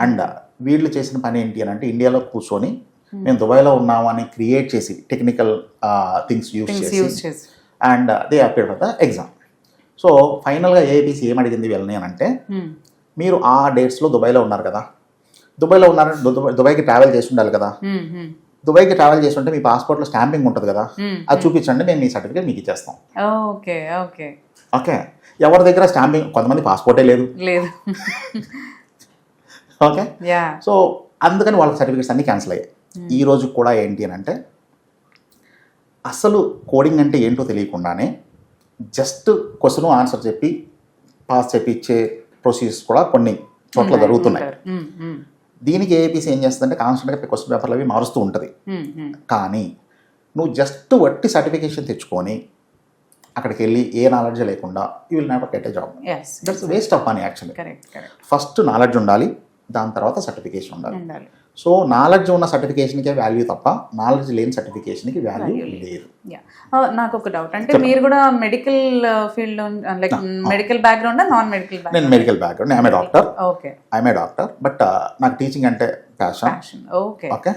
అండ్ వీళ్ళు చేసిన పని ఏంటి అని అంటే ఇండియాలో కూర్చొని మేము దుబాయ్లో ఉన్నాము అని క్రియేట్ చేసి టెక్నికల్ థింగ్స్ యూజ్ చేసి and they appear for the exam. So ఫైనల్గా ఏఐపిసి ఏం అడిగింది వీళ్ళని అని అంటే, మీరు ఆ డేట్స్లో దుబాయ్లో ఉన్నారు కదా, దుబాయ్లో ఉన్నారంటే దుబాయ్కి ట్రావెల్ చేసి ఉండాలి కదా, దుబాయ్కి ట్రావెల్ చేసి ఉంటే మీ పాస్పోర్ట్లో స్టాంపింగ్ ఉంటుంది కదా, అది చూపించండి, మేము మీ సర్టిఫికేట్ మీకు ఇచ్చేస్తాం. ఓకే. ఓకే. ఓకే. ఎవరి దగ్గర స్టాంపింగ్, కొంతమంది పాస్పోర్టే లేదు. ఓకే. సో అందుకని వాళ్ళ సర్టిఫికేట్స్ అన్ని క్యాన్సిల్ అయ్యాయి. ఈ రోజు కూడా ఏంటి అని అంటే అసలు కోడింగ్ అంటే ఏంటో తెలియకుండానే జస్ట్ క్వశ్చన్ ఆన్సర్ చెప్పి పాస్ చెప్పి ఇచ్చే ప్రొసీజర్స్ కూడా కొన్ని చోట్ల జరుగుతున్నాయి. దీనికి ఏఐపిసి ఏం చేస్తుందంటే కాన్స్టెంట్గా క్వశ్చన్ పేపర్లు అవి మారుస్తూ ఉంటుంది. కానీ నువ్వు జస్ట్ వట్టి సర్టిఫికేషన్ తెచ్చుకొని అక్కడికి వెళ్ళి ఏ నాలెడ్జ్ లేకుండా you will never get a job. That's waste of money actually. First knowledge ఉండాలి, దాని తర్వాత సర్టిఫికేషన్ ఉండాలి. సో నాలెడ్జ్ ఉన్న సర్టిఫికేషన్కే వాల్యూ తప్ప నాలెడ్జ్ లేని సర్టిఫికేషన్కి వాల్యూ లేదు. నాకు ఒక డౌట్, అంటే మీరు కూడా medical field like medical background non medical? నేను medical background, I'm a doctor. Okay. I'm a doctor, but నాకు టీచింగ్ అంటే ప్యాషన్. ఓకే. ఓకే.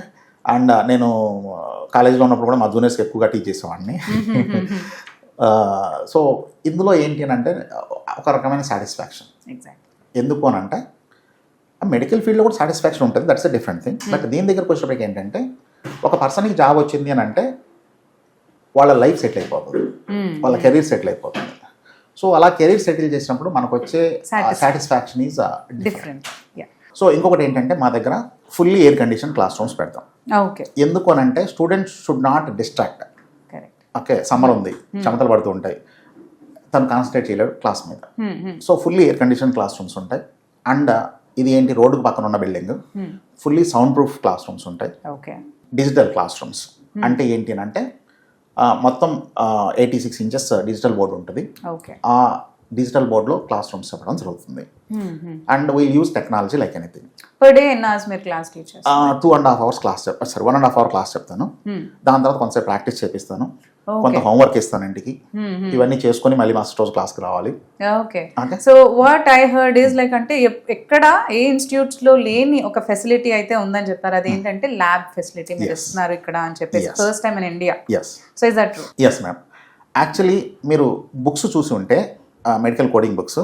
అండ్ నేను కాలేజీలో ఉన్నప్పుడు కూడా మా జూనియర్స్కి ఎక్కువగా టీచ్ చేసేవాడిని. సో ఇందులో ఏంటి అని అంటే ఒక రకమైన సాటిస్ఫాక్షన్. ఎందుకు అని అంటే మెడికల్ ఫీల్డ్లో కూడా సాటిస్ఫాక్షన్ ఉంటుంది, that's a different thing. But దీని దగ్గరకు వచ్చేటప్పటికి ఏంటంటే ఒక పర్సన్కి జాబ్ వచ్చింది అని అంటే వాళ్ళ లైఫ్ సెటిల్ అయిపోతుంది, వాళ్ళ కెరీర్ సెటిల్ అయిపోతుంది. సో అలా కెరీర్ సెటిల్ చేసినప్పుడు మనకు వచ్చే సాటిస్ఫాక్షన్ ఈజ్ డిఫరెంట్. సో ఇంకొకటి ఏంటంటే మా దగ్గర fully air condition class rooms పెడతాం. ఎందుకు అని అంటే students should not distract. Okay, summer ఉంది, చెమటలు పడుతూ ఉంటాయి, తను కాన్సన్ట్రేట్ చేయలేడు క్లాస్ మీద. So fully air condition class rooms ఉంటాయి. అండ్ ఇది ఏంటి, రోడ్డుకు పక్కన ఉన్న building, fully sound proof class rooms ఉంటాయి. డిజిటల్ క్లాస్ రూమ్స్ అంటే ఏంటి అని అంటే మొత్తం 86 inches డిజిటల్ బోర్డు ఉంటుంది. ఆ డిజిటల్ బోర్డులో క్లాస్ రూమ్స్ చెప్పడం జరుగుతుంది. And we use technology like anything. Per day ఎన్ని అవర్స్ మీరు క్లాస్ టీచ్ చేస్తారు? 2.5 hours క్లాస్ చెప్తాను సార్. 1.5 hour క్లాస్ చెప్తాను. దాని తర్వాత కొంతసేపు ప్రాక్టీస్ చేపిస్తాను, కొంత హోంవర్క్ ఇస్తాను ఇంటికి. ఇవన్నీ చేసుకొని మళ్ళీ మాస్టర్ రోజు క్లాస్కి రావాలి. Okay. So what I heard is like అంటే ఎక్కడ ఏ ఇన్స్టిట్యూట్స్ లో లేని ఒక ఫెసిలిటీ అయితే ఉందని చెప్పారు. అదేంటంటే ల్యాబ్ ఫెసిలిటీ మీరు ఇస్తున్నారు ఇక్కడ అని చెప్పేసి, first time in India. So is that true? Yes ma'am. Actually మీరు బుక్స్ చూసి ఉంటే మెడికల్ కోడింగ్ బుక్స్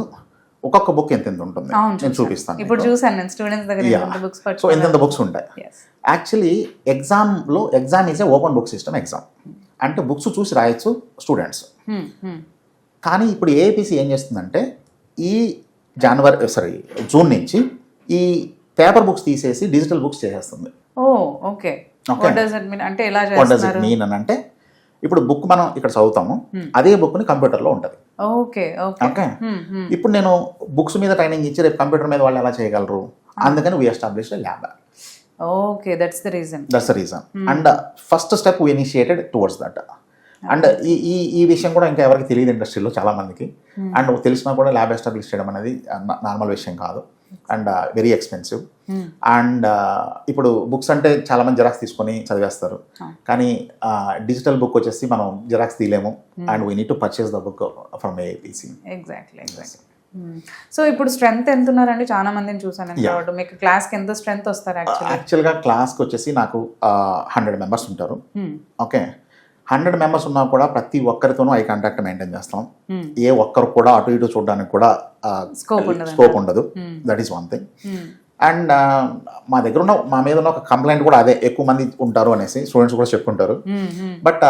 ఒక్కొక్క బుక్ ఎంత ఉంటుంది నేను చూపిస్తాను. ఇప్పుడు చూసాను నేను స్టూడెంట్స్ దగ్గర. సో ఎంత బుక్స్ ఉంటాయి. Actually exam is a open book system exam. అంటే బుక్స్ చూసి రాయొచ్చు స్టూడెంట్స్. కానీ ఇప్పుడు ఏఐపిసి ఏం చేస్తుందంటే ఈ జూన్ నుంచి ఈ పేపర్ బుక్స్ తీసేసి డిజిటల్ బుక్స్ చేసేస్తుంది. Okay. What does it mean అంటే ఎలా చేస్తున్నారు? మీన్ అని అంటే ఇప్పుడు బుక్ మనం ఇక్కడ చదువుతాము, అదే బుక్ ని కంప్యూటర్లో ఉంటుంది. ఓకే. ఓకే. ఇప్పుడు నేను బుక్స్ మీద ట్రైనింగ్ ఇచ్చి రేపు కంప్యూటర్ మీద వాళ్ళు ఎలా చేయగలరు? అందుకని we established lab. Okay, that's the reason. And first step we initiated towards that. And ఈ విషయం కూడా ఇంకా ఎవరికి తెలియదు ఇండస్ట్రీలో చాలా మందికి. అండ్ తెలిసినా కూడా ల్యాబ్ ఎస్టాబ్లిష్ చేయడం అనేది నార్మల్ విషయం కాదు. And very expensive. అండ్ ఇప్పుడు బుక్స్ అంటే చాలా మంది జిరాక్స్ తీసుకొని చదివేస్తారు, కానీ డిజిటల్ బుక్ వచ్చేసి మనం జిరాక్స్ తీయలేము, and we need to purchase the book from AIPC. Exactly. So ఇప్పుడు స్ట్రెంత్ ఎంత ఉన్నారండి? చాలా మందిని చూసాను. మీకు క్లాస్కి ఎంత స్ట్రెంత్ వస్తారు? యాక్చువల్గా క్లాస్కి వచ్చేసి నాకు 100 మెంబర్స్ ఉంటారు. ఓకే, 100 మెంబర్స్ ఉన్నా కూడా ప్రతి ఒక్కరితోనూ ఐ కాంటాక్ట్ మెయింటైన్ చేస్తాం. ఏ ఒక్కరు కూడా అటు ఇటు చూడడానికి కూడా స్కోప్ ఉండదు. That is one thing. And మా దగ్గర ఉన్న మా మీద ఉన్న ఒక కంప్లైంట్ కూడా అదే, ఎక్కువ మంది ఉంటారు అనేసి స్టూడెంట్స్ కూడా చెప్పుకుంటారు. బట్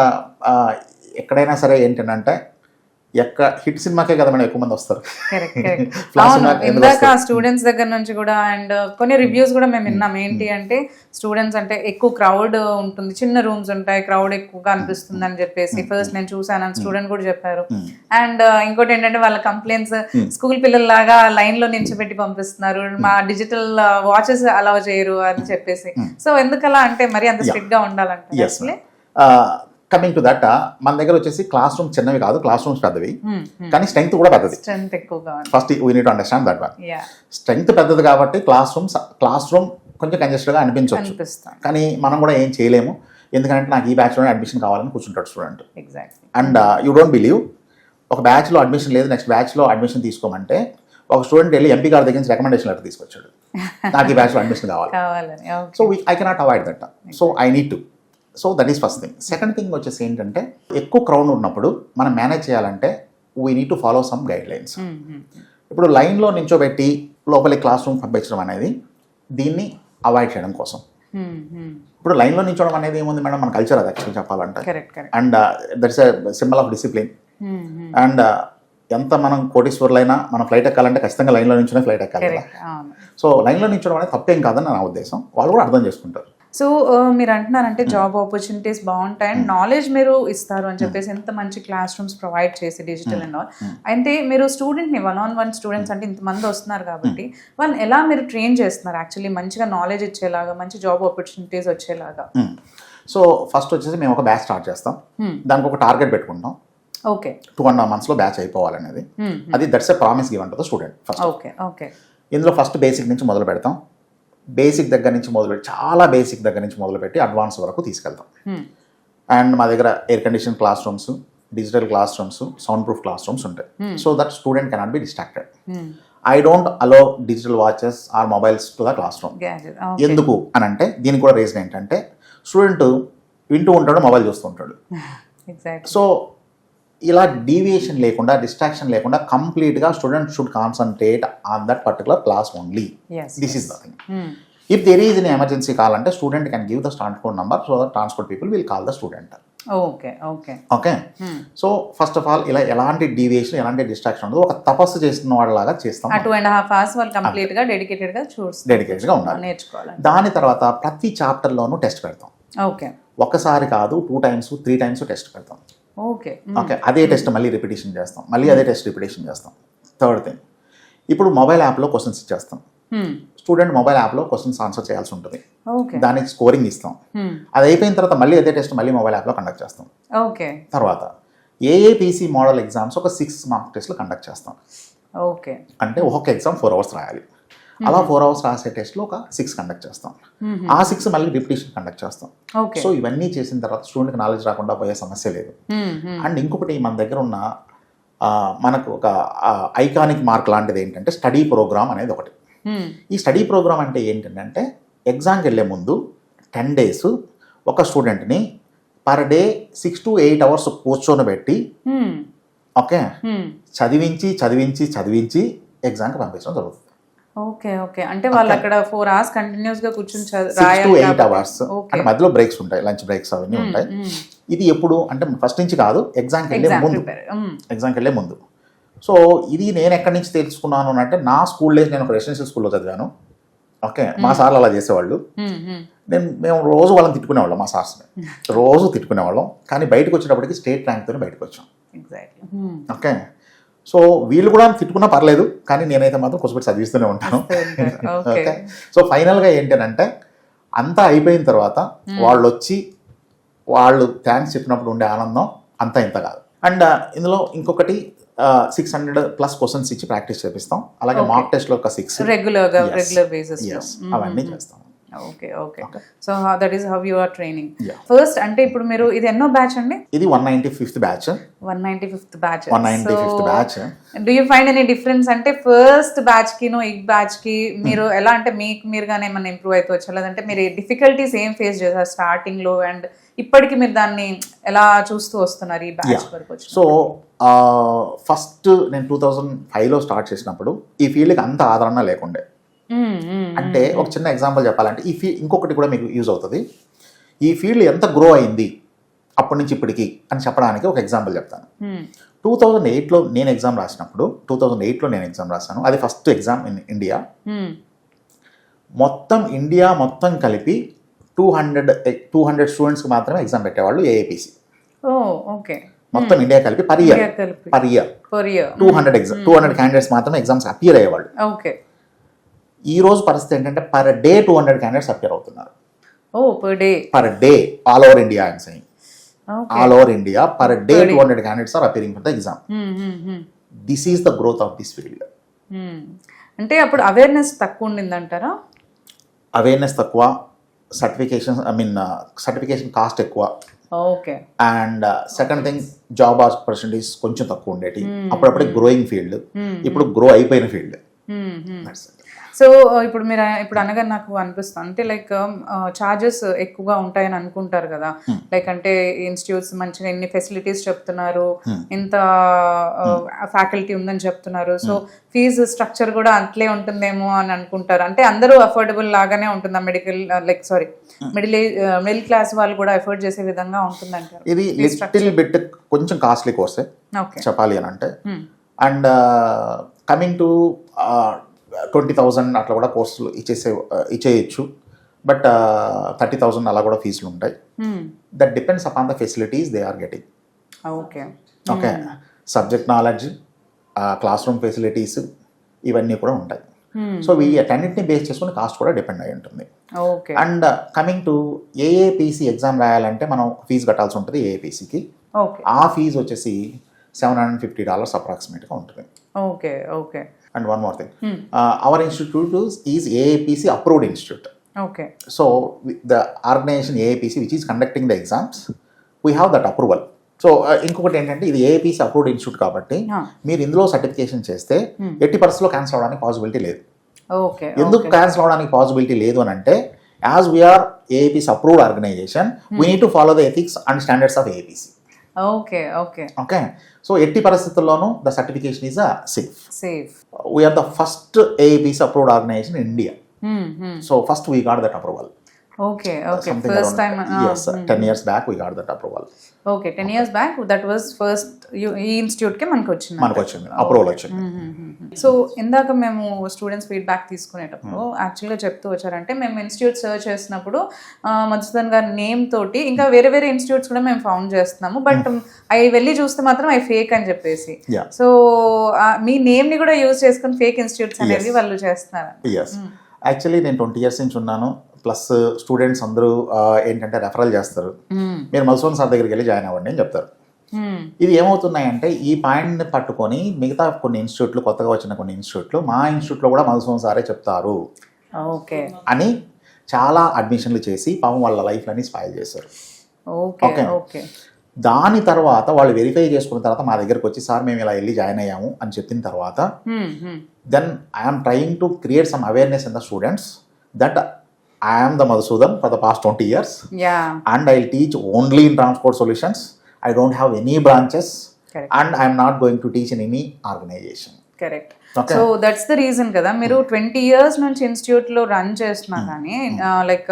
ఎక్కడైనా సరే ఏంటంటే హిట్ సినిమాకే కదా మేడం ఎక్కువ మంది వస్తారు. ఇందాక స్టూడెంట్స్ దగ్గర నుంచి కూడా అండ్ కొన్ని రివ్యూస్ కూడా మేము విన్నాం. ఏంటి అంటే స్టూడెంట్స్ అంటే ఎక్కువ క్రౌడ్ ఉంటుంది, చిన్న రూమ్స్ ఉంటాయి, క్రౌడ్ ఎక్కువగా అనిపిస్తుంది అని చెప్పేసి ఫస్ట్ నేను చూసాను అని స్టూడెంట్ కూడా చెప్పారు. అండ్ ఇంకోటి ఏంటంటే వాళ్ళ కంప్లైంట్స్, స్కూల్ పిల్లల్లాగా లైన్ లో నిల్చోబెట్టి పంపిస్తున్నారు, మా డిజిటల్ వాచెస్ అలౌ చేయరు అని చెప్పేసి. సో ఎందుకలా అంటే మరి అంత స్ట్రిక్ట్ గా ఉండాలంటే? కమింగ్ టు దట్, మన దగ్గర వచ్చేసి క్లాస్ రూమ్ చిన్నవి కాదు, క్లాస్ రూమ్స్ పెద్దవి, కానీ స్ట్రెంగ్త్ కూడా పెద్దది. First we need to understand that one. Strength పెద్దది కాబట్టి క్లాస్ రూమ్ కొంచెం కంజెస్టెడ్గా అనిపించవచ్చు, కానీ మనం కూడా ఏం చేయలేము. ఎందుకంటే నాకు ఈ బ్యాచ్లోనే అడ్మిషన్ కావాలని కూర్చుంటాడు student. And you don't believe, ఒక బ్యాచ్లో అడ్మిషన్ లేదు, నెక్స్ట్ బ్యాచ్లో అడ్మిషన్ తీసుకోమంటే ఒక స్టూడెంట్ వెళ్ళి ఎంపీ గారి దగ్గర నుంచి రికమెండేషన్ లెటర్ తీసుకొచ్చాడు, నాకు ఈ బ్యాచ్లో అడ్మిషన్ కావాలి. So I cannot avoid that. So I need to. So that is first thing. Second thing వచ్చేసి ఏంటంటే ఎక్కువ క్రౌడ్ ఉన్నప్పుడు మనం మేనేజ్ చేయాలంటే we need to follow some guide lines. ఇప్పుడు లైన్లో నించోబెట్టి లోపలి క్లాస్ రూమ్ పంపించడం అనేది దీన్ని అవాయిడ్ చేయడం కోసం. ఇప్పుడు లైన్లో నించోవడం అనేది ఏముంది మేడం, మన కల్చర్ అది యాక్చువల్ చెప్పాలంటే. And that's a symbol of discipline. And ఎంత మనం కోటీశ్వర్లైనా మనం ఫ్లైట్ ఎక్కాలంటే ఖచ్చితంగా లైన్లో నించునే ఫ్లైట్ ఎక్కాలి కదా. సో లైన్లో నించోవడం అనేది తప్పేం కాదని నా ఉద్దేశం. వాళ్ళు కూడా అర్థం చేసుకుంటారు. సో మీరు అంటున్నారంటే జాబ్ ఆపర్చునిటీస్ బాగుంటాయి అండ్ నాలెడ్జ్ మీరు ఇస్తారు అని చెప్పేసి ఎంత మంచి క్లాస్ రూమ్స్ ప్రొవైడ్ చేసి డిజిటల్ అండ్ ఆల్. అయితే మీరు స్టూడెంట్ని 1-on-1 స్టూడెంట్స్ అంటే ఇంతమంది వస్తున్నారు కాబట్టి వాళ్ళని ఎలా మీరు ట్రైన్ చేస్తున్నారు యాక్చువల్లీ మంచిగా నాలెడ్జ్ ఇచ్చేలాగా, మంచి జాబ్ ఆపర్చునిటీస్ వచ్చేలాగా? సో ఫస్ట్ వచ్చేసి మేము ఒక బ్యాచ్ స్టార్ట్ చేస్తాం, దానికి ఒక టార్గెట్ పెట్టుకుంటాం. ఓకే, 2.5 months బ్యాచ్ అయిపోవాలనేది. అది that's a promise given to the student first. Okay. ఇందులో ఫస్ట్ బేసిక్ నుంచి మొదలు పెడతాం. బేసిక్ దగ్గర నుంచి మొదలుపెట్టి, చాలా బేసిక్ దగ్గర నుంచి మొదలుపెట్టి అడ్వాన్స్ వరకు తీసుకెళ్తాం. అండ్ మా దగ్గర air condition class rooms, digital class rooms, sound proof class rooms ఉంటాయి. So that student cannot be distracted. I don't allow digital watches or mobiles to the class room. ఎందుకు అని అంటే దీనికి కూడా రీజన్ ఏంటంటే స్టూడెంట్ వింటూ ఉంటాడు, మొబైల్ చూస్తూ ఉంటాడు. సో ఇలా డీవియేషన్ లేకుండా, డిస్ట్రాక్షన్ లేకుండా కంప్లీట్గా student should concentrate on that particular class only. This is the thing. If there is an emergency call అంటే student can give the transport number, so the transport people will call the student. Okay. So first of all ఇలా ఎలాంటి deviation, ఎలాంటి distraction ఉండదు. ఒక తపస్సు చేస్తున్న వాళ్ళలాగా చేస్తాం. 2.5 hours వాళ్ళు కంప్లీట్గా డెడికేటెడ్గా ఉండాలి, నేర్చుకోవాలి. దాని తర్వాత ప్రతి చాప్టర్లోనూ టెస్ట్ పెడతాం. ఓకే, ఒకసారి కాదు, 2 times 3 times టెస్ట్ పెడతాం. ఓకే, అదే టెస్ట్ మళ్ళీ రిపిటేషన్ చేస్తాం, మళ్ళీ అదే టెస్ట్ రిపిటేషన్ చేస్తాం. థర్డ్ థింగ్, ఇప్పుడు మొబైల్ యాప్లో క్వశ్చన్స్ ఇచ్చేస్తాం. స్టూడెంట్ మొబైల్ యాప్లో క్వశ్చన్స్ ఆన్సర్ చేయాల్సి ఉంటుంది, దానికి స్కోరింగ్ ఇస్తాం. అది అయిపోయిన తర్వాత మళ్ళీ అదే టెస్ట్ మళ్ళీ మొబైల్ యాప్లో కండక్ట్ చేస్తాం. ఓకే, తర్వాత ఏఏపిసి మోడల్ ఎగ్జామ్స్ ఒక 6 mark టెస్ట్లు కండక్ట్ చేస్తాం. ఓకే, అంటే ఒక్కొక్క ఎగ్జామ్ 4 hours రాయాలి. అలా 4 hours రాసే టెస్ట్లో ఒక 6 కండక్ట్ చేస్తాం. ఆ 6 మళ్ళీ రిపిటేషన్ కండక్ట్ చేస్తాం. సో ఇవన్నీ చేసిన తర్వాత స్టూడెంట్కి నాలెడ్జ్ రాకుండా పోయే సమస్య లేదు. అండ్ ఇంకొకటి మన దగ్గర ఉన్న మనకు ఒక ఐకానిక్ మార్క్ లాంటిది ఏంటంటే స్టడీ ప్రోగ్రామ్ అనేది ఒకటి. ఈ స్టడీ ప్రోగ్రామ్ అంటే ఏంటంటే ఎగ్జామ్కి వెళ్ళే ముందు 10 days ఒక స్టూడెంట్ని పర్ డే 6 to 8 hours కూర్చొని ఓకే చదివించి చదివించి చదివించి ఎగ్జామ్కి పంపించడం జరుగుతుంది. Okay, okay. అంటే వాళ్ళు అక్కడ 4 hours కంటిన్యూస్ గా కూర్చొని 6 to 8 hours. అంటే మధ్యలో బ్రేక్స్ ఉంటాయి, లంచ్ బ్రేక్స్ అవన్నీ ఉంటాయి. ఇది ఎప్పుడు అంటే ఫస్ట్ నుంచి కాదు, ఎగ్జామ్కి వెళ్ళే ముందు. సో ఇది నేను ఎక్కడి నుంచి తెలుసుకున్నాను అంటే నా స్కూల్ డేస్, నేను ఒక రెసిడెన్షియల్ స్కూల్లో చదివాను. ఓకే, మా సార్లు అలా చేసేవాళ్ళు. మేము రోజు వాళ్ళని తిట్టుకునేవాళ్ళం, మా సార్స్ని రోజు తిట్టుకునేవాళ్ళం. కానీ బయటకు వచ్చేటప్పటికి స్టేట్ ర్యాంక్తో బయటకు వచ్చాం. ఓకే, సో వీళ్ళు కూడా తిట్టుకున్నా పర్లేదు, కానీ నేనైతే మాత్రం కొంచెం చదివిస్తూనే ఉంటాను. ఓకే, సో ఫైనల్గా ఏంటంటే అంతా అయిపోయిన తర్వాత వాళ్ళు వచ్చి వాళ్ళు థ్యాంక్స్ చెప్పినప్పుడు ఉండే ఆనందం అంతా ఇంత కాదు. అండ్ ఇందులో ఇంకొకటి 600+ క్వశ్చన్స్ ఇచ్చి ప్రాక్టీస్ చేపిస్తాం. అలాగే మాక్ టెస్ట్లో ఒక 6 రెగ్యులర్ బేసిస్. అవన్నీ చేస్తాం. Okay. So that is how you are training. First అంటే ఇప్పుడు మీరు ఇది ఎన్నో బ్యాచ్ అండి? ఇది 195th batch. 195th batch. 195th batch. Do you find any difference అంటే ఫస్ట్ బ్యాచ్ కి ఈ బ్యాచ్ కి మీరు ఎలా అంటే మీకు మీరుగానే ఏమైనా ఇంప్రూవ్ అవుతూ వచ్చా, లేదంటే మీరు డిఫికల్టీస్ ఏం ఫేస్ చేశారు స్టార్టింగ్ లో అండ్ ఇప్పటికి మీరు దాన్ని ఎలా చూస్తూ వస్తున్నారు ఈ బ్యాచ్ వరకు వచ్చి? సో ఫస్ట్ నేను 2005లో స్టార్ట్ చేసినప్పుడు ఈ ఫీల్డ్కి అంత ఆదరణ లేకుండే. అంటే ఒక చిన్న ఎగ్జాంపుల్ చెప్పాలంటే ఈ ఫీల్డ్ ఇంకొకటి కూడా మీకు యూజ్ అవుతుంది. ఈ ఫీల్డ్ ఎంత గ్రో అయింది అప్పటి నుంచి ఇప్పటికి అని చెప్పడానికి ఒక ఎగ్జాంపుల్ చెప్తాను. 2008లో నేను ఎగ్జామ్ రాసినప్పుడు 2008లో నేను ఎగ్జామ్ రాశాను. అది ఫస్ట్ ఎగ్జామ్ ఇన్ ఇండియా. మొత్తం ఇండియా మొత్తం కలిపి 200 స్టూడెంట్స్కి మాత్రమే ఎగ్జామ్ పెట్టేవాళ్ళు ఏఏపీసీ. మొత్తం ఇండియా కలిపి పర్ ఇయర్ 200 క్యాండిడేట్స్ మాత్రమే ఎగ్జామ్స్ అపియర్ అయ్యేవాళ్ళు. ఈ రోజు పరిస్థితి ఏంటంటే పర్ డే 200 క్యాండిడేట్స్ అపియర్ అవుతున్నారు. Per day all over India I'm saying. All over India per day 200 candidates are appearing for the exam. This is the growth of this field. అంటే అప్పుడు awareness తక్కువ ఉండిందంటారా? అవేర్నెస్ తక్కువ, certification cost ఎక్కువ. And second thing job opportunities కొంచెం తక్కువ ఉండేటి. అప్పుడప్పుడే గ్రోయింగ్ ఫీల్డ్, ఇప్పుడు గ్రో అయిపోయిన ఫీల్డ్. సో ఇప్పుడు మీరు ఇప్పుడు అనగా నాకు అనిపిస్తుంది అంటే లైక్ చార్జెస్ ఎక్కువగా ఉంటాయని అనుకుంటారు కదా, లైక్ అంటే ఇన్స్టిట్యూట్స్ మంచిగా ఎన్ని ఫెసిలిటీస్ చెప్తున్నారు, ఇంత ఫ్యాకల్టీ ఉందని చెప్తున్నారు, సో ఫీజు స్ట్రక్చర్ కూడా అట్లే ఉంటుందేమో అని అనుకుంటారు. అంటే అందరూ అఫోర్డబుల్ లాగానే ఉంటుందా మిడిల్ క్లాస్ వాళ్ళు కూడా అఫోర్డ్ చేసే విధంగా ఉంటుందంటారు? ఇది లిటిల్ బిట్ కొంచెం కాస్ట్లీ కోర్సే చెప్పాలి అని అంటే. అండ్ కమింగ్ టు 20,000 అట్లా కూడా కోర్సులు ఇచ్చేయచ్చు. బట్ 30,000 అలా కూడా ఫీజులు ఉంటాయి. That depends upon the facilities they are getting. Okay, subject knowledge, classroom facilities ఇవన్నీ కూడా ఉంటాయి. సో వీటన్నిటిని బేస్ చేసుకుని కాస్ట్ కూడా డిపెండ్ అయి ఉంటుంది. And coming to AAPC exam రాయాలంటే మనం ఫీజు కట్టాల్సి ఉంటుంది ఏఏపీసీకి. ఆ ఫీజు వచ్చేసి $750 అప్రాక్సిమేట్గా ఉంటుంది. And one more thing, our institute is AAPC approved institute. So the organization AAPC which is conducting the exams, we have that approval. So ఇంకొకటి ఏంటంటే ఇది ఏఏపీసీ అప్రూవ్డ్ ఇన్స్టిట్యూట్ కాబట్టి మీరు ఇందులో సర్టిఫికేషన్ చేస్తే ఎట్టి పరిస్థితుల్లో క్యాన్సిల్ అవడానికి పాసిబిలిటీ లేదు. ఎందుకు క్యాన్సిల్ అవడానికి పాసిబిలిటీ లేదు అని అంటే as we're AAPC approved organization we need to follow the ethics and standards of AAPC. Okay, so ఎట్టి పరిస్థితుల్లోనూ the certification is safe. We're the first AAPC approved organization in India. So first we got that approval. First time, yes, 10 years back we got that approval. 10 years back that was first ఈ institute కి మనకు వచ్చింది approval వచ్చింది. So ఇందాక మేము students feedback తీసుకునేటప్పుడు యాక్చువల్గా చెప్తూ వచ్చారంటే మేము ఇన్స్టిట్యూట్ సర్చ్ చేసినప్పుడు మధుసూదన్ గారి నేమ్ తోటి ఇంకా వేరే వేరే ఇన్స్టిట్యూట్స్ కూడా మేము ఫౌండ్ చేస్తున్నాము, బట్ అవి వెళ్ళి చూస్తే మాత్రం అవి ఫేక్ అని చెప్పేసి. సో మీ నేమ్ ని కూడా యూజ్ చేసుకుని ఫేక్ ఇన్స్టిట్యూట్స్ అనేవి వాళ్ళు చేస్తున్నారు. యాక్చువల్లీ నేను 20 years నుంచి ఉన్నాను. ప్లస్ స్టూడెంట్స్ అందరూ ఏంటంటే రెఫరల్ చేస్తారు, మీరు మధుసూదన్ సార్ దగ్గరికి వెళ్ళి జాయిన్ అవ్వండి అని చెప్తారు. ఇది ఏమవుతున్నాయంటే ఈ పాయింట్ని పట్టుకొని మిగతా కొన్ని ఇన్స్టిట్యూట్లు, కొత్తగా వచ్చిన కొన్ని ఇన్స్టిట్యూట్లు మా ఇన్స్టిట్యూట్లో కూడా మధుసూదన్ సారే చెప్తారు అని చాలా అడ్మిషన్లు చేసి పాపం వాళ్ళ లైఫ్లని స్పాయిల్ చేశారు. ఓకే, దాని తర్వాత వాళ్ళు వెరిఫై చేసుకున్న తర్వాత మా దగ్గరకు వచ్చి సార్ మేము ఇలా వెళ్ళి జాయిన్ అయ్యాము అని చెప్పిన తర్వాత then I'm trying to create some awareness in the students that I am the Madhusudan for the past 20 years. And I'll teach only in transport solutions. I don't have any branches. Correct. And I'm not going to teach in any organization. Correct. Okay. So that's the reason kada మీరు 20 years నుంచి institute లో run చేస్తున్నా కానీ like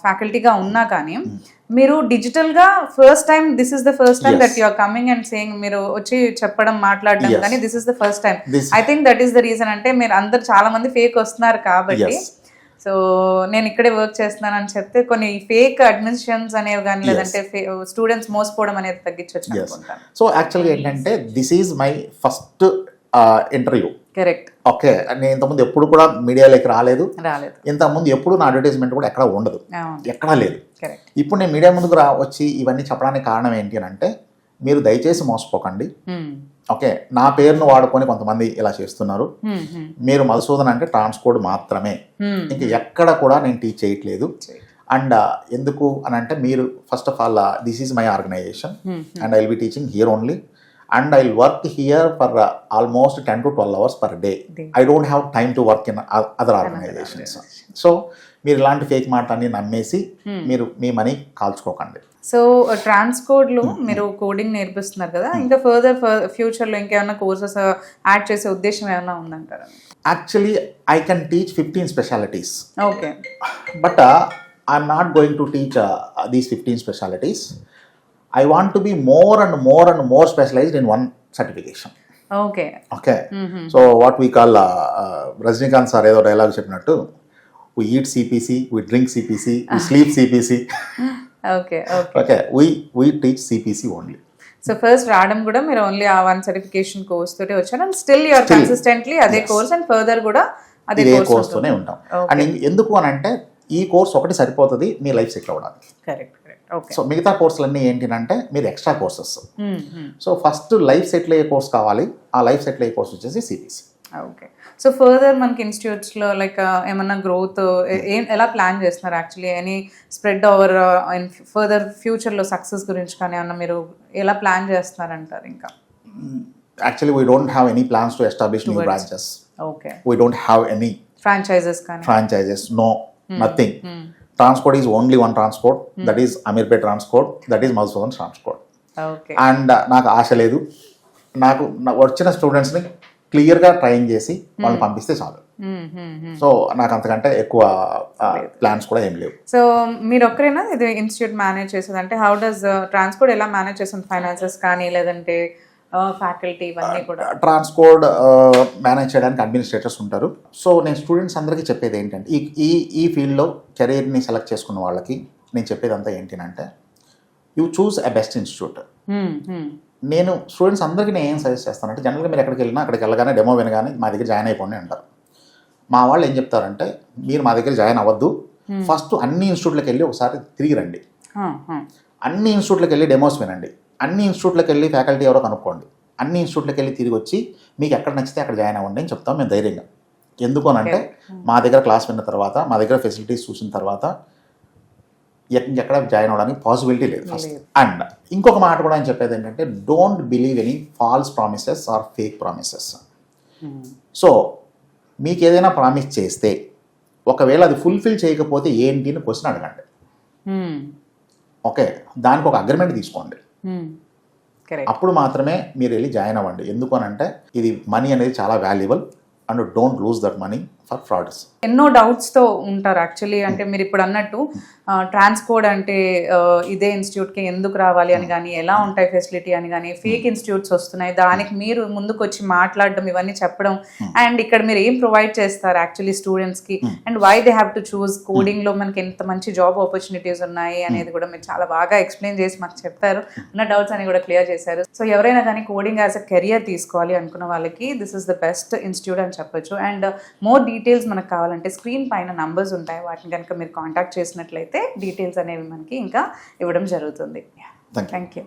ఫ్యాకల్టీగా ఉన్నా కానీ మీరు digital గా first time this is the first time that you are coming and saying, మీరు వచ్చి చెప్పడం మాట్లాడడం కానీ this is the first time. I think that is the reason. అంటే మీరు అందరు చాలా మంది ఫేక్ వస్తున్నారు కాబట్టి సో నేను ఇక్కడే వర్క్ చేస్తున్నాను అని చెప్తే కొన్ని ఫేక్ అడ్మిషన్స్ అనేవి కానీ లేదంటే స్టూడెంట్స్ మోసపోవడం అనేది తగ్గించవచ్చు అనుకుంటాను. సో యాక్చువల్గా ఏంటంటే this is my first interview. Correct. Okay, నేను ఇంతకుముందు ఎప్పుడు కూడా మీడియాలోకి రాలేదు. ఇంతకుముందు ఎప్పుడు నా అడ్వర్టైజ్మెంట్ కూడా ఎక్కడ ఉండదు, ఎక్కడా లేదు. ఇప్పుడు నేను మీడియా ముందుకు వచ్చి ఇవన్నీ చెప్పడానికి కారణం ఏంటి అని అంటే మీరు దయచేసి మోసపోకండి. ఓకే, నా పేరును వాడుకొని కొంతమంది ఇలా చేస్తున్నారు. మీరు మధుసూదన్ అంటే ట్రాన్స్కోడ్ మాత్రమే, ఇంకా ఎక్కడ కూడా నేను టీచ్ చేయట్లేదు. అండ్ ఎందుకు అని అంటే, మీరు first of all this is my organization and I will be teaching here only and I'll work here for almost 10 to 12 hours per day. I don't have time to work in other organizations. So మీరు ఇలాంటి fake మాటలన్నీ నమ్మేసి మీరు మీ money కాల్చుకోకండి. So ట్రాన్స్కోడ్లో మీరు coding నేర్పిస్తున్నారు కదా, ఇంకా further ఫ్యూచర్లో ఇంకేమైనా కోర్సెస్ యాడ్ చేసే ఉద్దేశం ఏమైనా ఉందంటారా? Actually, I can teach 15 specialties. Okay, But I'm not going to teach these 15 specialties. I want to be more and more and more specialized in one certification. Okay, Okay. So what we call Rajnikant sir ఏదో dialogue చెప్పినట్టు, we eat CPC, we drink CPC, we sleep CPC. Okay, okay. Okay, we teach CPC only. So first రావడం కూడా మీరు only ఆ 1 certification course తోటి వచ్చారు, and still you're consistently అదే course, and further కూడా అదే ఇదే కోర్స్ కోర్స్తోనే ఉంటాం. అండ్ ఎందుకు అని అంటే, ఈ కోర్స్ ఒకటి సరిపోతుంది మీ లైఫ్ సెటిల్ అవ్వడానికి. Correct, okay. సో మిగతా కోర్సులన్నీ ఏంటంటే మీరు extra courses. So first life settle అయ్యే కోర్స్ కావాలి, ఆ లైఫ్ సెటిల్ అయ్యే కోర్స్ వచ్చేసి సిపిసి. ఓకే. సో ఫర్దర్ మనకి ఇన్స్టిట్యూట్స్లో లైక్ ఏమన్నా గ్రోత్ ఎలా ప్లాన్ చేస్తున్నారు actually? Any spread over in further ఫ్యూచర్లో సక్సెస్ గురించి కానీ ఏమన్నా మీరు ఎలా ప్లాన్ చేస్తున్నారంటారు? ఇంకా actually we don't have any plans to establish new branches. Okay. We don't have any franchises, no, nothing. Transport is only one transport, that is Amirpet Transport, that is Madhusudan Transport. Okay. And నాకు ఆశ లేదు, నాకు వచ్చిన స్టూడెంట్స్ని క్లియర్గా train చేసి వాళ్ళు పంపిస్తే చాలు. సో నాకు అంతకంటే ఎక్కువ ప్లాన్స్ కూడా ఏం లేవు. సో మీరు ఒక్కరేనా ఇది ఇన్స్టిట్యూట్ మేనేజ్ చేసేది? అంటే హౌ డస్ ట్రాన్స్పోర్ట్ ఎలా మేనేజ్ చేస్తుంది? ఫైనాన్సెస్ కానీ లేదంటే ఫ్యాకల్టీ ఇవన్నీ కూడా? ట్రాన్స్కోడ్ మేనేజ్ చేయడానికి అడ్మినిస్ట్రేటర్స్ ఉంటారు. సో నేను స్టూడెంట్స్ అందరికీ చెప్పేది ఏంటంటే, ఈ ఫీల్డ్లో కెరీర్ని సెలెక్ట్ చేసుకున్న వాళ్ళకి నేను చెప్పేది అంతా ఏంటంటే, you choose a best institute. నేను స్టూడెంట్స్ అందరికీ నేను ఏం సజెస్ట్ చేస్తానంటే, జనరల్గా మీరు ఎక్కడికి వెళ్ళినా అక్కడికి వెళ్ళగానే డెమో వినగానే మా దగ్గర జాయిన్ అయిపోండి అంటారు. మా వాళ్ళు ఏం చెప్తారంటే, మీరు మా దగ్గర జాయిన్ అవ్వద్దు, ఫస్ట్ అన్ని ఇన్స్టిట్యూట్లకు వెళ్ళి ఒకసారి తిరిగి రండి, అన్ని ఇన్స్టిట్యూట్లకు వెళ్ళి డెమోస్ వినండి, అన్ని ఇన్స్టిట్యూట్లకు వెళ్ళి ఫ్యాకల్టీ ఎవరో కనుక్కోండి, అన్ని ఇన్స్టిట్యూట్లకు వెళ్ళి తిరిగి వచ్చి మీకు ఎక్కడ నచ్చితే అక్కడ జాయిన్ అవ్వండి అని చెప్తాం మేము ధైర్యంగా. ఎందుకు అని అంటే, మా దగ్గర క్లాస్ విన్న తర్వాత, మా దగ్గర ఫెసిలిటీస్ చూసిన తర్వాత ఎక్కడ జాయిన్ అవ్వడానికి పాసిబిలిటీ లేదు ఫస్ట్. అండ్ ఇంకొక మాట కూడా ఆయన చెప్పేది ఏంటంటే, don't believe any false promises or fake promises. So మీకు ఏదైనా ప్రామిస్ చేస్తే ఒకవేళ అది ఫుల్ఫిల్ చేయకపోతే ఏంటి అని క్వశ్చన్ అడగండి. ఓకే, దానికి ఒక అగ్రిమెంట్ తీసుకోండి, అప్పుడు మాత్రమే మీరు వెళ్ళి జాయిన్ అవ్వండి. ఎందుకు అని అంటే, ఇది మనీ అనేది చాలా valuable and don't lose that money for frauds. ఎన్నో డౌట్స్తో ఉంటారు యాక్చువల్లీ. అంటే మీరు ఇప్పుడు అన్నట్టు ట్రాన్స్కోడ్ అంటే ఇదే ఇన్స్టిట్యూట్కి ఎందుకు రావాలి అని కానీ, ఎలా ఉంటాయి ఫెసిలిటీ అని కానీ, ఫేక్ ఇన్స్టిట్యూట్స్ వస్తున్నాయి, దానికి మీరు ముందుకు వచ్చి మాట్లాడడం, ఇవన్నీ చెప్పడం, అండ్ ఇక్కడ మీరు ఏం ప్రొవైడ్ చేస్తారు యాక్చువల్లీ స్టూడెంట్స్కి, and why they have to choose కోడింగ్లో మనకి ఎంత మంచి జాబ్ ఆపర్చునిటీస్ ఉన్నాయి అనేది కూడా మీరు చాలా బాగా ఎక్స్ప్లెయిన్ చేసి మాకు చెప్తారు. ఉన్న డౌట్స్ అని కూడా క్లియర్ చేశారు. సో ఎవరైనా కానీ కోడింగ్ యాజ్ అ కెరియర్ తీసుకోవాలి అనుకున్న వాళ్ళకి this is the best institute అని చెప్పొచ్చు. అండ్ మోర్ డీటెయిల్స్ మనకు కావాలంటే స్క్రీన్ పైన నంబర్స్ ఉంటాయి, వాటిని కనుక మీరు కాంటాక్ట్ చేసినట్లయితే డీటెయిల్స్ అనేవి మనకి ఇంకా ఇవ్వడం జరుగుతుంది. Thank you.